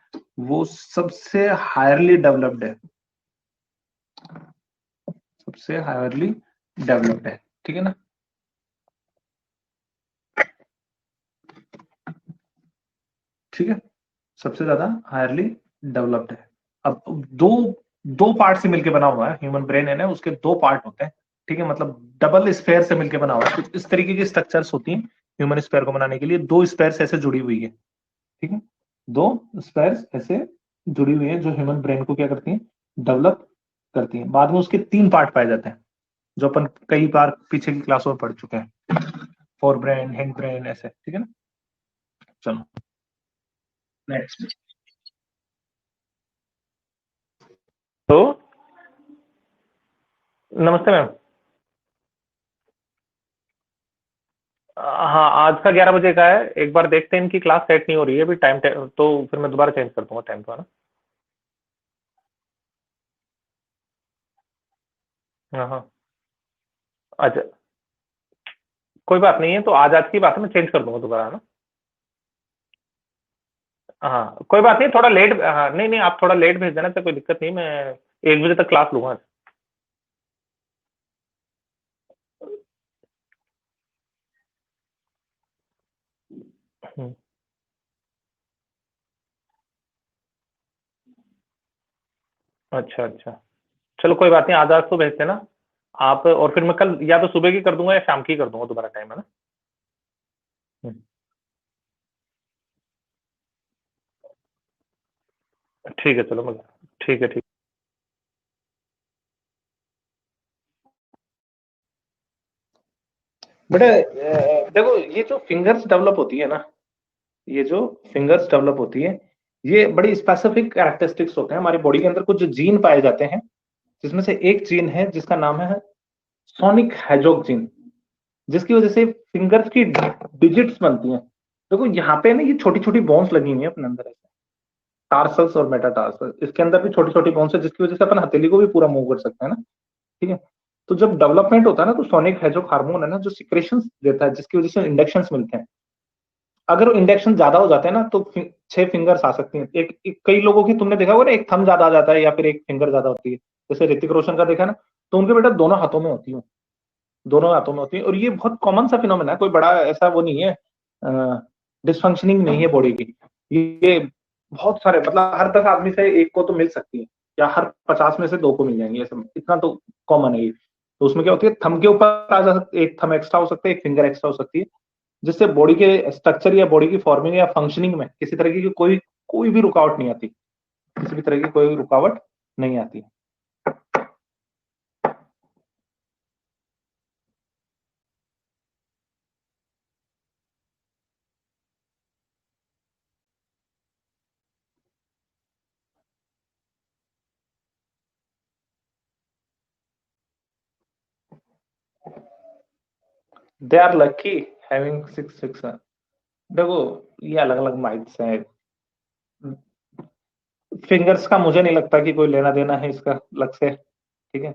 वो सबसे हायरली डेवलप्ड है, सबसे हायरली डेवलप्ड है, ठीक है ना। ठीक है, सबसे ज्यादा हायरली डेवलप्ड है। अब दो दो पार्ट से मिलकर बना हुआ है ह्यूमन ब्रेन, है ना, उसके 2 पार्ट होते हैं, ठीक है, मतलब डबल स्फेयर से मिलकर बना हुआ है। कुछ इस तरीके की स्ट्रक्चर्स होती हैं ह्यूमन स्फेयर को बनाने के लिए, 2 स्फेयर्स ऐसे जुड़ी हुई है, ठीक है, 2 स्फेयर्स ऐसे जुड़ी हुई है जो ह्यूमन ब्रेन को क्या करती हैं, डेवलप करती हैं। बाद में उसके 3 पार्ट पाए जाते हैं, जो अपन कई बार पीछे की क्लासों में पढ़ चुके हैं, फोर ब्रेन, हिंड ब्रेन, ऐसे, ठीक है ना। चलो नेक्स्ट। तो नमस्ते मैम। हाँ, आज का 11 बजे का है, एक बार देखते हैं, इनकी क्लास सेट नहीं हो रही है अभी टाइम, तो फिर मैं दोबारा चेंज कर दूंगा टाइम को, है ना। हाँ हाँ। अच्छा, कोई बात नहीं है, तो आज आज की बात है, मैं चेंज कर दूंगा दोबारा, है ना। हाँ कोई बात नहीं, थोड़ा लेट, हाँ नहीं नहीं, आप थोड़ा लेट भेज देना तो कोई दिक्कत नहीं, मैं 1 बजे तक क्लास लूंगा। हम्म, अच्छा अच्छा, चलो कोई बात नहीं, आज आज तो भेज देना आप, और फिर मैं कल या तो सुबह की कर दूंगा या शाम की कर दूंगा, दोबारा टाइम है ना। हम्म, ठीक है चलो मैं, ठीक है ठीक। बेटा देखो, ये जो फिंगर्स डेवलप होती है ना, ये जो फिंगर्स डेवलप होती है, ये बड़ी स्पेसिफिक कैरेक्टरिस्टिक्स होते हैं हमारी बॉडी के अंदर। कुछ जो जीन पाए जाते हैं, जिसमें से एक जीन है जिसका नाम है सोनिक हेजोग जीन, जिसकी वजह से फिंगर्स की डिजिट्स बनती हैं। देखो यहाँ पे ना ये छोटी छोटी बोन्स लगी हुई है अपने अंदर, ऐसे टार्सल्स और मेटाटार्सल्स, इसके अंदर भी छोटी छोटी बोन्स है, जिसकी वजह से अपन हथेली को भी पूरा मूव कर सकते हैं ना। ठीक है। तो जब डेवलपमेंट होता है ना, तो सोनिक हेजोग हार्मोन है ना जो सिक्रेशन देता है, जिसकी वजह से इंडक्शन मिलते हैं। अगर इंडक्शन ज्यादा हो जाते हैं ना, तो 6 फिंगर्स आ सकती हैं। कई लोगों की तुमने देखा होगा ना, एक थंब ज्यादा आ जाता है या फिर एक फिंगर ज्यादा होती है। जैसे ऋतिक रोशन का देखा ना, तो उनके बेटा दोनों हाथों में होती है, दोनों हाथों में होती है। और ये बहुत कॉमन सा फिनोमेना है, कोई बड़ा ऐसा वो नहीं है, डिसफंक्शनिंग नहीं है बॉडी की। ये बहुत सारे, मतलब हर 10 आदमी से एक को तो मिल सकती है, या हर 50 में से 2 को मिल जाएंगे, ऐसा इतना तो कॉमन है ये। तो उसमें क्या होती है, थंब के ऊपर आ जा सकती है, एक थंब एक्स्ट्रा हो सकता है, एक फिंगर एक्स्ट्रा हो सकती है, जिससे बॉडी के स्ट्रक्चर या बॉडी की फॉर्मिंग या फंक्शनिंग में किसी तरह की कोई कोई भी रुकावट नहीं आती, किसी भी तरह की कोई रुकावट नहीं आती। दे आर लकी हैविंग 6 देखो, ये अलग अलग माइंड्स हैं। फिंगर्स का मुझे नहीं लगता कि कोई लेना देना है इसका लक से। ठीक है।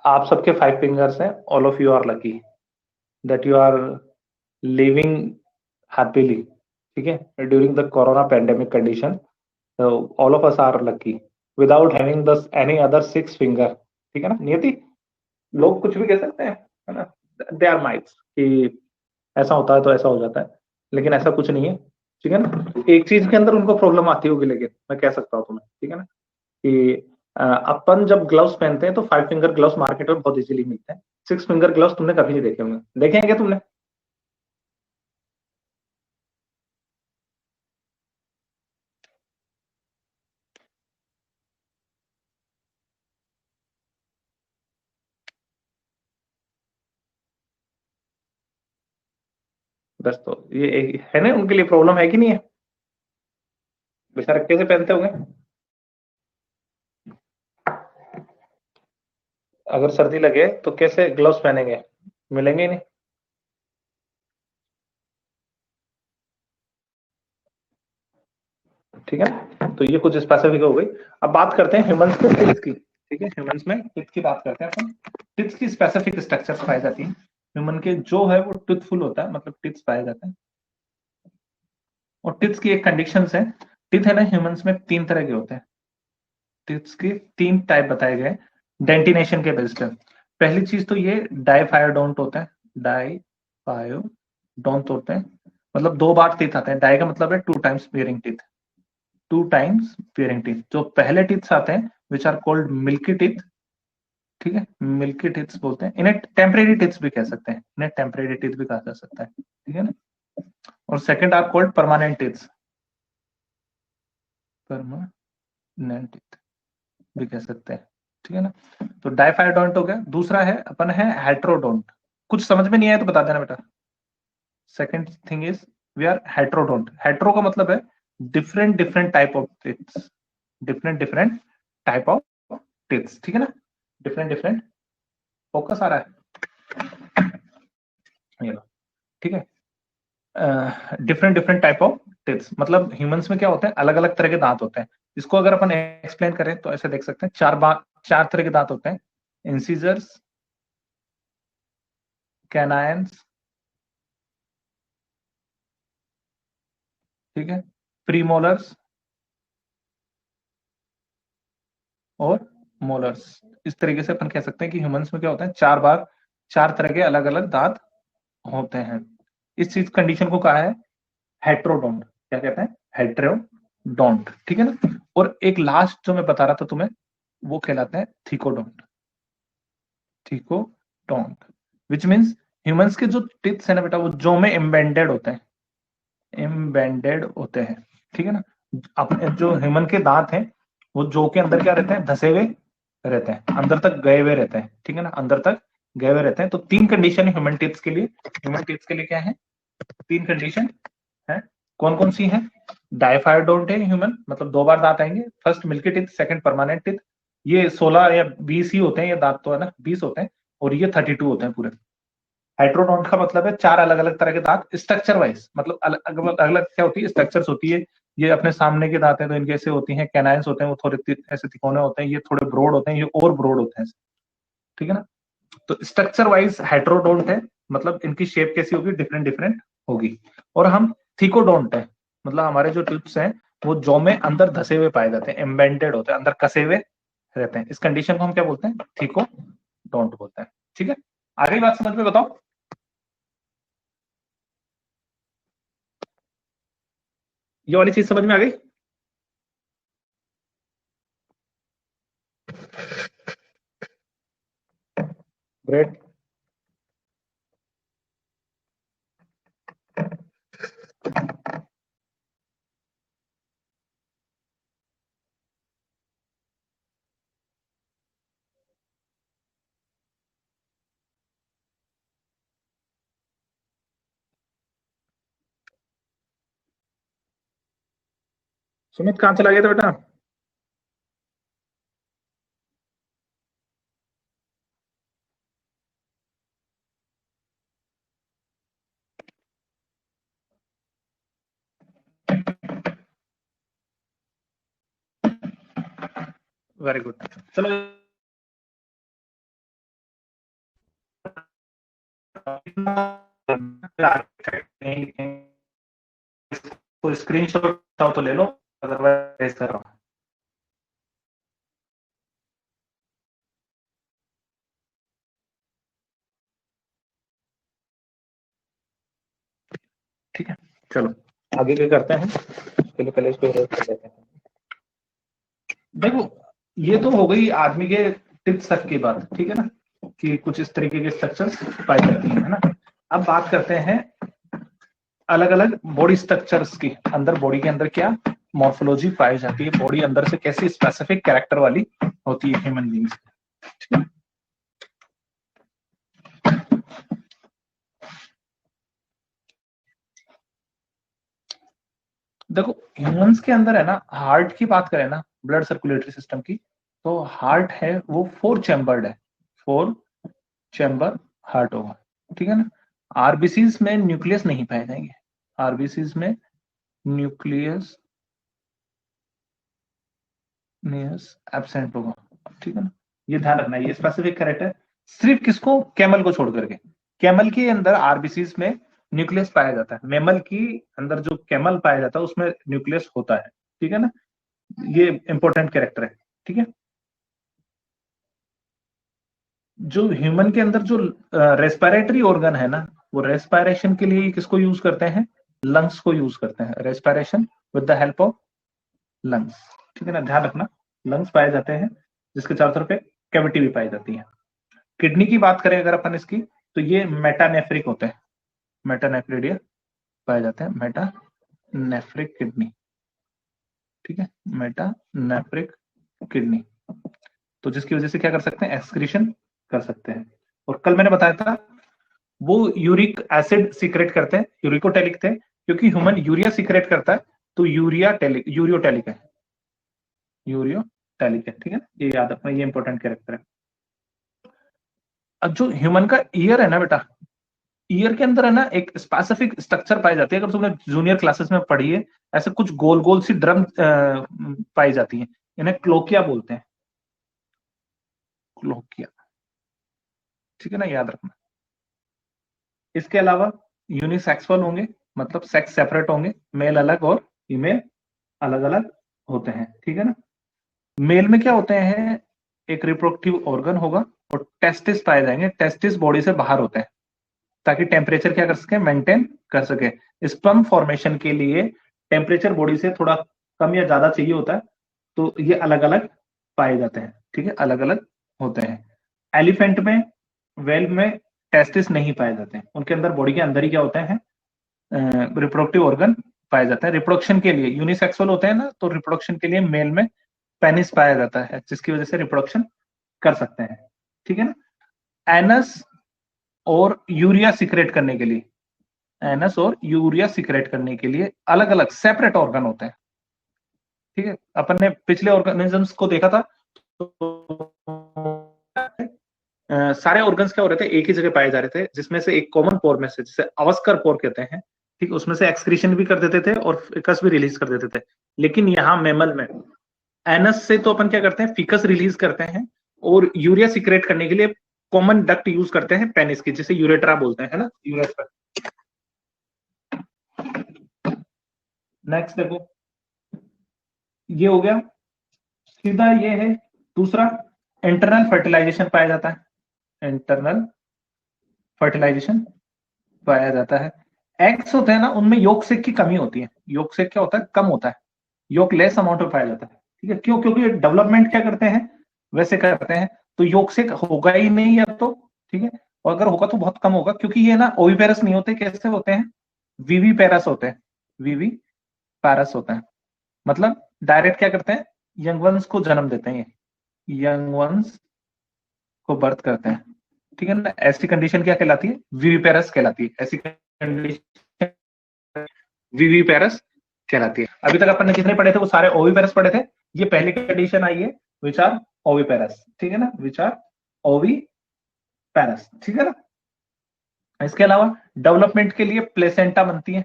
आप सबके 5 फिंगर्स हैं, all of you are lucky that you are living happily. ठीक है, during the corona pandemic condition, all of us are lucky without having the any other 6 finger. ठीक है ना नियति, लोग कुछ भी कह सकते हैं, है ना, दे आर माइट्स कि ऐसा होता है तो ऐसा हो जाता है, लेकिन ऐसा कुछ नहीं है। ठीक है ना, एक चीज के अंदर उनको प्रॉब्लम आती होगी, लेकिन मैं कह सकता हूँ तुम्हें, ठीक है ना, कि अपन जब ग्लव्स पहनते हैं तो 5 फिंगर ग्लव्स मार्केट में बहुत इजीली मिलते हैं। 6 फिंगर ग्लव्स तुमने कभी नहीं देखे होंगे, देखे हैं क्या तुमने? बस तो ये है ना, उनके लिए प्रॉब्लम है कि नहीं है? बेचारे कैसे पहनते होंगे? अगर सर्दी लगे तो कैसे ग्लव्स पहनेंगे? मिलेंगे ही नहीं। ठीक है ना, तो ये कुछ स्पेसिफिक हो गई। अब बात करते हैं ह्यूमंस के टिल्स की। ठीक है, ह्यूमंस में टिल्स की बात करते हैं अपन। टिल्स की स्पेसिफिक स्ट्रक्चर्स पाई जाती है। ह्यूमन के जो है वो टिथफुल होता है, मतलब टिप्स पाए जाते हैं। और टिप्स की एक कंडीशन है, टिथ है ना ह्यूमंस में 3 तरह के होते हैं। टिप्स के 3 टाइप बताए गए डेंटिनेशन के बेस पर। पहली चीज तो ये डाइफायोडोंट होता है, डाइफायोडोंट होते हैं, मतलब 2 बार टीथ आते हैं। डाई का मतलब है 2 times bearing teeth, 2 times bearing teeth. जो पहले टीथ्स आते हैं which are called milky teeth. ठीक है, मिल्की टीथ्स बोलते हैं इन्हें, टेम्परेरी टीथ्स भी कह सकते हैं, इन्हें टेम्परेरी टीथ भी कहा जा सकता है। ठीक है ना। और second are called permanent teeths, permanent teeth भी कह सकते हैं। ठीक है ना। तो डाइफाइडोंट हो गया। दूसरा है अपन है हेट्रोडोंट। कुछ समझ में नहीं आया तो बता देना बेटा। Second thing is we are heterodont. Hetero का मतलब है different different type of teeths, different different type of teeths. ठीक है ना, डिफरेंट डिफरेंट, फोकस आ रहा है ये लो। ठीक है, डिफरेंट डिफरेंट टाइप ऑफ टिथ्स, मतलब ह्यूमंस में क्या होते हैं, अलग अलग तरह के दांत होते हैं। इसको अगर अपन एक्सप्लेन करें तो ऐसे देख सकते हैं, 4 तरह के दांत होते हैं। इंसीजर्स, कैनायंस, ठीक है, प्रीमोलर्स और मोलर्स। इस तरीके से अपन कह सकते हैं कि ह्यूमंस में क्या होता है, चार तरह के अलग अलग दांत होते हैं। इस चीज कंडीशन को कहा है हेट्रोडोंट। क्या कहते हैं, हेट्रोडोंट, ठीक है ना। और एक लास्ट जो मैं बता रहा था तुम्हें, वो कहलाते हैं thecodont. Thecodont which means humans के जो टिप्स है ना बेटा, वो जो में एम्बेडेड होते हैं, एम्बेडेड होते हैं, ठीक है ना। अपने जो ह्यूमन के दांत हैं वो जो के अंदर क्या रहते हैं, धसे हुए रहते हैं, अंदर तक गए हुए रहते हैं, ठीक है ना, अंदर तक गए हुए रहते हैं। तो तीन कंडीशन है ह्यूमन टिप्स के लिए। ह्यूमन टिप्स के लिए क्या है, तीन कंडीशन है। कौन कौन सी है, डायफायोडोंट है ह्यूमन, मतलब दो बार दांत आएंगे, first milky teeth, second permanent teeth. ये 16 या 20 ही होते हैं, ये दांत तो है ना 20 होते हैं, और ये 32 होते हैं पूरे। हेट्रोडोंट का मतलब है चार अलग अलग तरह के दांत स्ट्रक्चर वाइज, मतलब अलग अलग क्या होती है, स्ट्रक्चर्स होती है। ये अपने सामने के दांत हैं तो इनके ऐसे होती हैं, कैनाइन्स होते हैं वो थोड़े ऐसे तिकोने होते हैं, ये थोड़े ब्रॉड होते हैं, ये और ब्रॉड होते हैं, ठीक है ना। तो स्ट्रक्चर वाइज हेट्रोडोंट है, मतलब इनकी शेप कैसी होगी, डिफरेंट डिफरेंट होगी। और हम थीकोडोंट है, मतलब हमारे जो टिप्स हैं वो जौ में अंदर धसे हुए पाए जाते हैं, एम्बेडेड होते हैं, अंदर कसे हुए रहते हैं। इस कंडीशन को हम क्या बोलते हैं, थीकोडोंट बोलते हैं, ठीक है। आगे बात समझ में बताओ। ये वाली चीज समझ में आ गई। ग्रेट। सुमित कहां चला गया था बेटा। Very good. चलो तो स्क्रीनशॉट तो ले लो, अदरवाइज कर रहा हूँ। ठीक है, चलो आगे क्या करते हैं, चलो पहले इसको erase कर लेते हैं। देखो ये तो हो गई आदमी के टिप्स तक की बात, ठीक है ना, कि कुछ इस तरीके के स्ट्रक्चर्स पाई जाती है ना। अब बात करते हैं अलग अलग बॉडी स्ट्रक्चर्स की, अंदर बॉडी के अंदर क्या मॉर्फोलॉजी पाई जाती है, बॉडी अंदर से कैसी स्पेसिफिक कैरेक्टर वाली होती है ह्यूमन बींग्स। देखो ह्यूमंस के अंदर है ना, हार्ट की बात करें ना, ब्लड सर्कुलेटरी सिस्टम की, तो हार्ट है वो 4 चैम्बर्ड है, 4 चैम्बर हार्ट होगा, ठीक है ना। आरबीसीज में न्यूक्लियस नहीं पाए जाएंगे, आरबीसीज में न्यूक्लियस एब्सेंट होगा, ठीक है ना। ये ध्यान रखना, ये स्पेसिफिक कैरेक्टर सिर्फ किसको, कैमल को छोड़ करके। कैमल के अंदर आरबीसीज में न्यूक्लियस पाया जाता है, मेमल की अंदर जो कैमल पाया जाता है उसमें न्यूक्लियस होता है, ठीक है ना। ये इंपॉर्टेंट कैरेक्टर है, ठीक है। जो ह्यूमन के अंदर जो रेस्पिरेटरी ऑर्गन है ना, वो रेस्पिरेशन के लिए किसको यूज करते हैं, लंग्स को यूज करते हैं, respiration with the help of lungs, ठीक है ना, ध्यान रखना। लंग्स पाए जाते हैं जिसके चारों तरफ एक कैविटी भी पाई जाती है। किडनी की बात करें अगर अपन इसकी, तो ये मेटानेफ्रिक होते हैं, मेटानेफ्रिडिया पाए जाते हैं, मेटानेफ्रिक किडनी, ठीक है, मेटानेफ्रिक किडनी। तो जिसकी वजह से क्या कर सकते हैं, एक्सक्रीशन कर सकते हैं। और कल मैंने बताया था वो यूरिक एसिड सीक्रेट करते हैं, यूरिकोटेलिक थे, क्योंकि ह्यूमन यूरिया सीक्रेट करता है, तो यूरियोटेलिक है, यूरियोटेलिक है, ठीक है, ये याद रखना, ये इंपॉर्टेंट कैरेक्टर है। अब जो ह्यूमन का ईयर है ना बेटा, ईयर के अंदर है ना एक स्पेसिफिक स्ट्रक्चर पाई जाती है, अगर तुमने जूनियर क्लासेस में पढ़ी है, ऐसे कुछ गोल गोल सी ड्रम पाई जाती है, इन्हें क्लोकिया बोलते हैं, क्लोकिया, ठीक है ना, याद रखना। इसके अलावा यूनिसेक्सुअल होंगे, मतलब सेक्स सेपरेट होंगे, मेल अलग और फीमेल अलग अलग होते हैं, ठीक है ना। मेल में क्या होते हैं, एक रिप्रोडक्टिव ऑर्गन होगा और टेस्टिस पाए जाएंगे, टेस्टिस बॉडी से बाहर होते हैं ताकि टेम्परेचर क्या कर सके, मेंटेन कर सके। स्पर्म फॉर्मेशन के लिए टेम्परेचर बॉडी से थोड़ा कम या ज्यादा चाहिए होता है, तो ये अलग अलग पाए जाते हैं, ठीक है, अलग अलग होते हैं। एलिफेंट में, वेल में टेस्टिस नहीं पाए जाते हैं, उनके अंदर बॉडी के अंदर ही क्या होते हैं, रिप्रोडक्टिव ऑर्गन पाए जाते हैं। रिप्रोडक्शन के लिए यूनिसेक्सुअल होते हैं ना, तो रिप्रोडक्शन के लिए मेल में पेनिस पाया जाता है, जिसकी वजह से रिप्रोडक्शन कर सकते हैं, ठीक है ना। एनस और यूरिया सिक्रेट करने के लिए, एनस और यूरिया सिक्रेट करने के लिए अलग अलग सेपरेट ऑर्गन होते हैं, ठीक है। अपन ने पिछले ऑर्गेनिजम्स को देखा था, तो सारे ऑर्गन्स क्या हो रहे थे, एक ही जगह पाए जा रहे थे, जिसमें से एक कॉमन पोर में से, जिसे अवस्कर पोर कहते हैं, ठीक, उसमें से एक्सक्रीशन भी कर देते थे और फिकस भी रिलीज कर देते थे। लेकिन यहाँ मेमल में एनस से तो अपन क्या करते हैं, फिकस रिलीज करते हैं, और यूरिया सिक्रेट करने के लिए कॉमन डक्ट यूज करते हैं पेनिस की, जिसे यूरेट्रा बोलते हैं, है ना, यूरेट्रा। नेक्स्ट देखो, ये हो गया, सीधा ये है दूसरा, इंटरनल फर्टिलाइजेशन पाया जाता है, इंटरनल फर्टिलाइजेशन पाया जाता है। एग्स होते हैं ना, उनमें योग सेक की कमी होती है, योग सेक क्या होता है, कम होता है, योग लेस अमाउंट में पाया जाता है, ठीक है। क्यों, क्योंकि डेवलपमेंट क्या करते हैं, वैसे करते हैं, तो योग सेक होगा ही नहीं अब तो, ठीक है। और अगर होगा तो बहुत कम होगा, क्योंकि ये ना ओविपेरस नहीं होते, कैसे होते हैं, वीवी पेरस होते हैं, वीवी पैरस होते हैं। मतलब डायरेक्ट क्या करते हैं, यंग वंस को जन्म देते हैं, ये यंग वंस को बर्थ करते हैं, ठीक है ना। ऐसी कंडीशन क्या कहलाती है, विविपेरस कहलाती है, ऐसी कंडीशन विविपेरस कहलाती है। अभी तक अपन ने कितने पढ़े थे, वो सारे ओविपेरस पढ़े थे, ये पहली कंडीशन आई है विच आर ओविपेरस, ठीक है ना, विच आर ओविपेरस, ठीक है ना। इसके अलावा डेवलपमेंट के लिए प्लेसेंटा बनती है,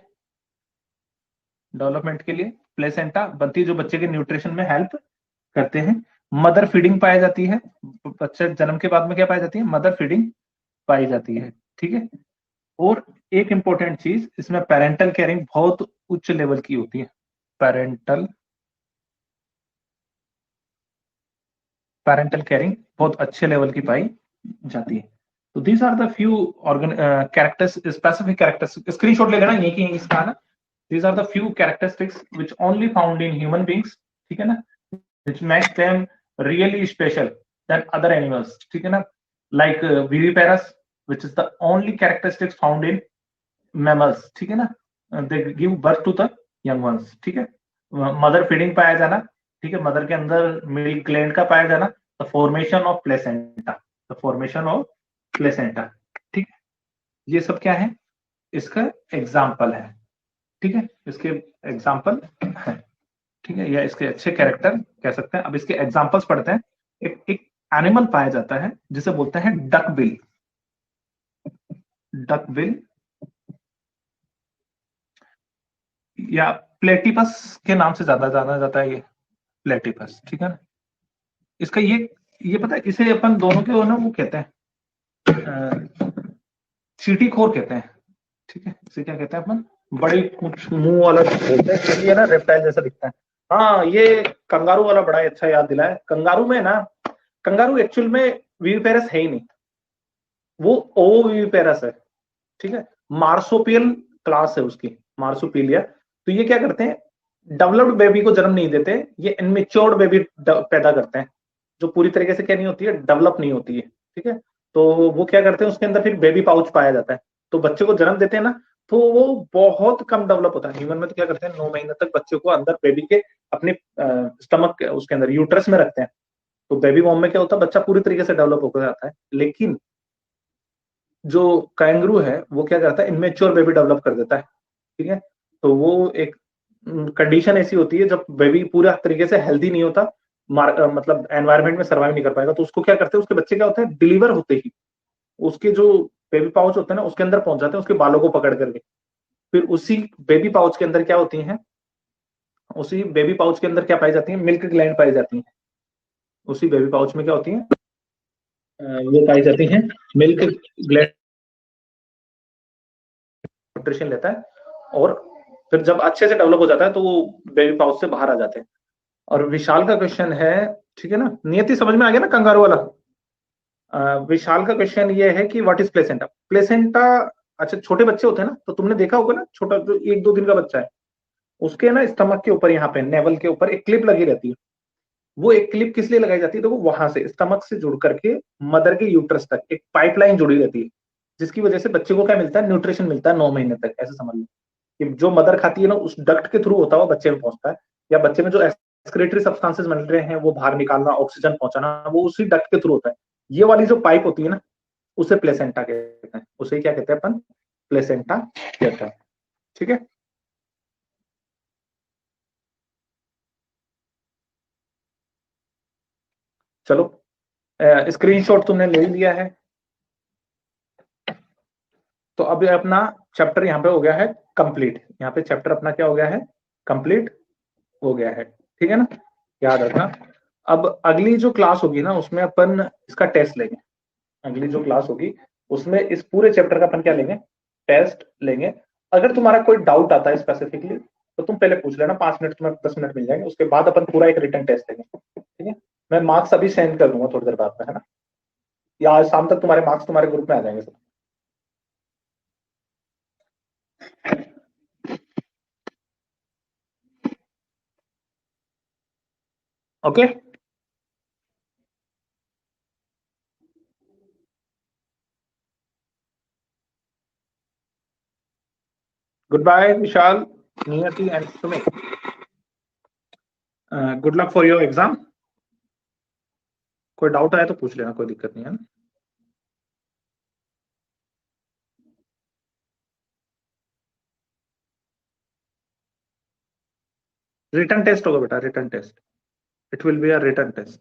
डेवलपमेंट के लिए प्लेसेंटा बनती है, जो बच्चे के न्यूट्रिशन में हेल्प करते हैं। मदर फीडिंग पाई जाती है, बच्चे जन्म के बाद में क्या पाई जाती है, मदर फीडिंग पाई जाती है, ठीक है। और एक इंपॉर्टेंट चीज, इसमें पेरेंटल केयरिंग बहुत उच्च लेवल की होती है, पेरेंटल पेरेंटल केयरिंग बहुत अच्छे लेवल की पाई जाती है। तो these are the few organ characters, specific characters, screenshot ले लेना, ये की इसका ना, these are the few characteristics which only found in human beings, ठीक है ना, which makes them really special than other animals, ठीक है ना। Like viviparous, which is the only characteristics found in mammals, ठीक है ना, they give birth to the young ones, ठीक है। मदर फीडिंग पाया जाना, ठीक है, मदर के अंदर मिल्क ग्लैंड का पाया जाना, the formation of placenta, the formation of placenta, ठीक है। ये सब क्या है, इसका एग्जाम्पल है, ठीक है, इसके एग्जाम्पल है, ठीक है, या इसके अच्छे कैरेक्टर कह सकते हैं। अब इसके एग्जांपल्स पढ़ते हैं। एक एनिमल पाया जाता है जिसे बोलते हैं डकबिल, डकबिल या प्लेटिपस के नाम से ज्यादा जाना जाता है, ये प्लेटिपस, ठीक है ना। इसका ये पता है, इसे अपन दोनों के ना वो कहते हैं, चींटीखोर कहते हैं, ठीक है, इसे क्या कहते हैं अपन, बड़ी कुछ मुंह वाला बोलते हैं, ये ना रेप्टाइल जैसा दिखता है। हाँ, ये कंगारू वाला बड़ा अच्छा याद दिलाया। कंगारू में ना, कंगारू एक्चुअल में विविपेरस है ही नहीं, वो ओविविपेरस है, ठीक है। मार्सोपियल क्लास है उसकी, मार्सोपिलिया। तो ये क्या करते हैं, डेवलप्ड बेबी को जन्म नहीं देते, ये इनमेच्योर्ड बेबी पैदा करते हैं, जो पूरी तरीके से क्या नहीं होती है, डेवलप नहीं होती है, ठीक है। तो वो क्या करते हैं, उसके अंदर फिर बेबी पाउच पाया जाता है, तो बच्चे को जन्म देते हैं ना, तो वो बहुत कम डेवलप होता है। ह्यूमन में तो क्या करते हैं, 9 महीने तक बच्चे को अंदर बेबी के अपने स्टमक उसके अंदर यूट्रस में रखते हैं, तो बेबी बॉम में क्या होता है, बच्चा पूरी तरीके से डेवलप होकर जाता है। लेकिन जो कैंगरू है वो क्या करता है, इमेच्योर बेबी डेवलप कर देता है, ठीक है। तो वो एक कंडीशन ऐसी होती है जब बेबी पूरा तरीके से हेल्दी नहीं होता, मतलब एनवायरनमेंट में सर्वाइव नहीं कर पाएगा, तो उसको क्या करते हैं, उसके बच्चे क्या होते हैं, डिलीवर होते ही उसके जो बेबी पाउच होते हैं ना, उसके अंदर पहुंच जाते हैं, उसके बालों को पकड़ करके। फिर उसी बेबी पाउच के अंदर क्या होती है, उसी बेबी पाउच के अंदर क्या पाई जाती है, मिल्क ग्लैंड पाई जाती है। उसी बेबी पाउच में क्या होती है, वो पाई जाती है मिल्क ग्लैंड, न्यूट्रिशन लेता है और फिर जब अच्छे से डेवलप हो जाता है तो वो बेबी पाउच से बाहर आ जाते हैं। और विशाल का क्वेश्चन है, ठीक है ना, नियति समझ में आ गया ना कंगारू वाला। विशाल का क्वेश्चन ये है कि व्हाट इज प्लेसेंटा। प्लेसेंटा, अच्छा छोटे बच्चे होते हैं ना, तो तुमने देखा होगा ना, छोटा जो 1-2 दिन का बच्चा है, उसके ना स्टमक के ऊपर, यहाँ पे नेवल के ऊपर एक क्लिप लगी रहती है। वो एक क्लिप किस लिए लगाई जाती है, तो वो वहां से स्टमक से जुड़ करके मदर के यूट्रस तक एक पाइपलाइन जुड़ी रहती है, जिसकी वजह से बच्चे को क्या मिलता है, न्यूट्रिशन मिलता है 9 महीने तक। ऐसे समझ लो कि जो मदर खाती है ना, उस डक्ट के थ्रू होता हुआ बच्चे में पहुंचता है, या बच्चे में जो एक्सक्रीटरी सब्सटेंसेस मिल रहे हैं वो बाहर निकालना, ऑक्सीजन पहुंचाना, वो उसी डक्ट के थ्रू होता है। ये वाली जो पाइप होती है ना, उसे प्लेसेंटा कहते हैं। उसे क्या कहते हैं अपन, प्लेसेंटा कहते हैं। ठीक है, चलो स्क्रीनशॉट तुमने ले लिया है, तो अब अपना चैप्टर यहाँ पे हो गया है कंप्लीट। यहाँ पे चैप्टर अपना क्या हो गया है, कंप्लीट हो गया है। ठीक है ना, याद रखना। अब अगली जो क्लास होगी ना, उसमें अपन इसका टेस्ट लेंगे। अगली जो क्लास होगी उसमें इस पूरे चैप्टर का अपन क्या लेंगे, टेस्ट लेंगे। अगर तुम्हारा कोई डाउट आता है स्पेसिफिकली, तो तुम पहले पूछ लेना, 5 मिनट तुम्हें 10 मिनट मिल जाएंगे, उसके बाद अपन पूरा एक रिटर्न टेस्ट लेंगे। ठीक है, मैं मार्क्स अभी सेंड कर दूंगा थोड़ी देर बाद में, है ना, या आज शाम तक तुम्हारे मार्क्स तुम्हारे ग्रुप में आ जाएंगे सब। ओके, गुड बाय विशाल, नियति and Sumit. Good luck for your exam. कोई डाउट आया तो पूछ लेना, कोई दिक्कत नहीं है ना। रिटर्न टेस्ट होगा बेटा, return test, it will be a return test.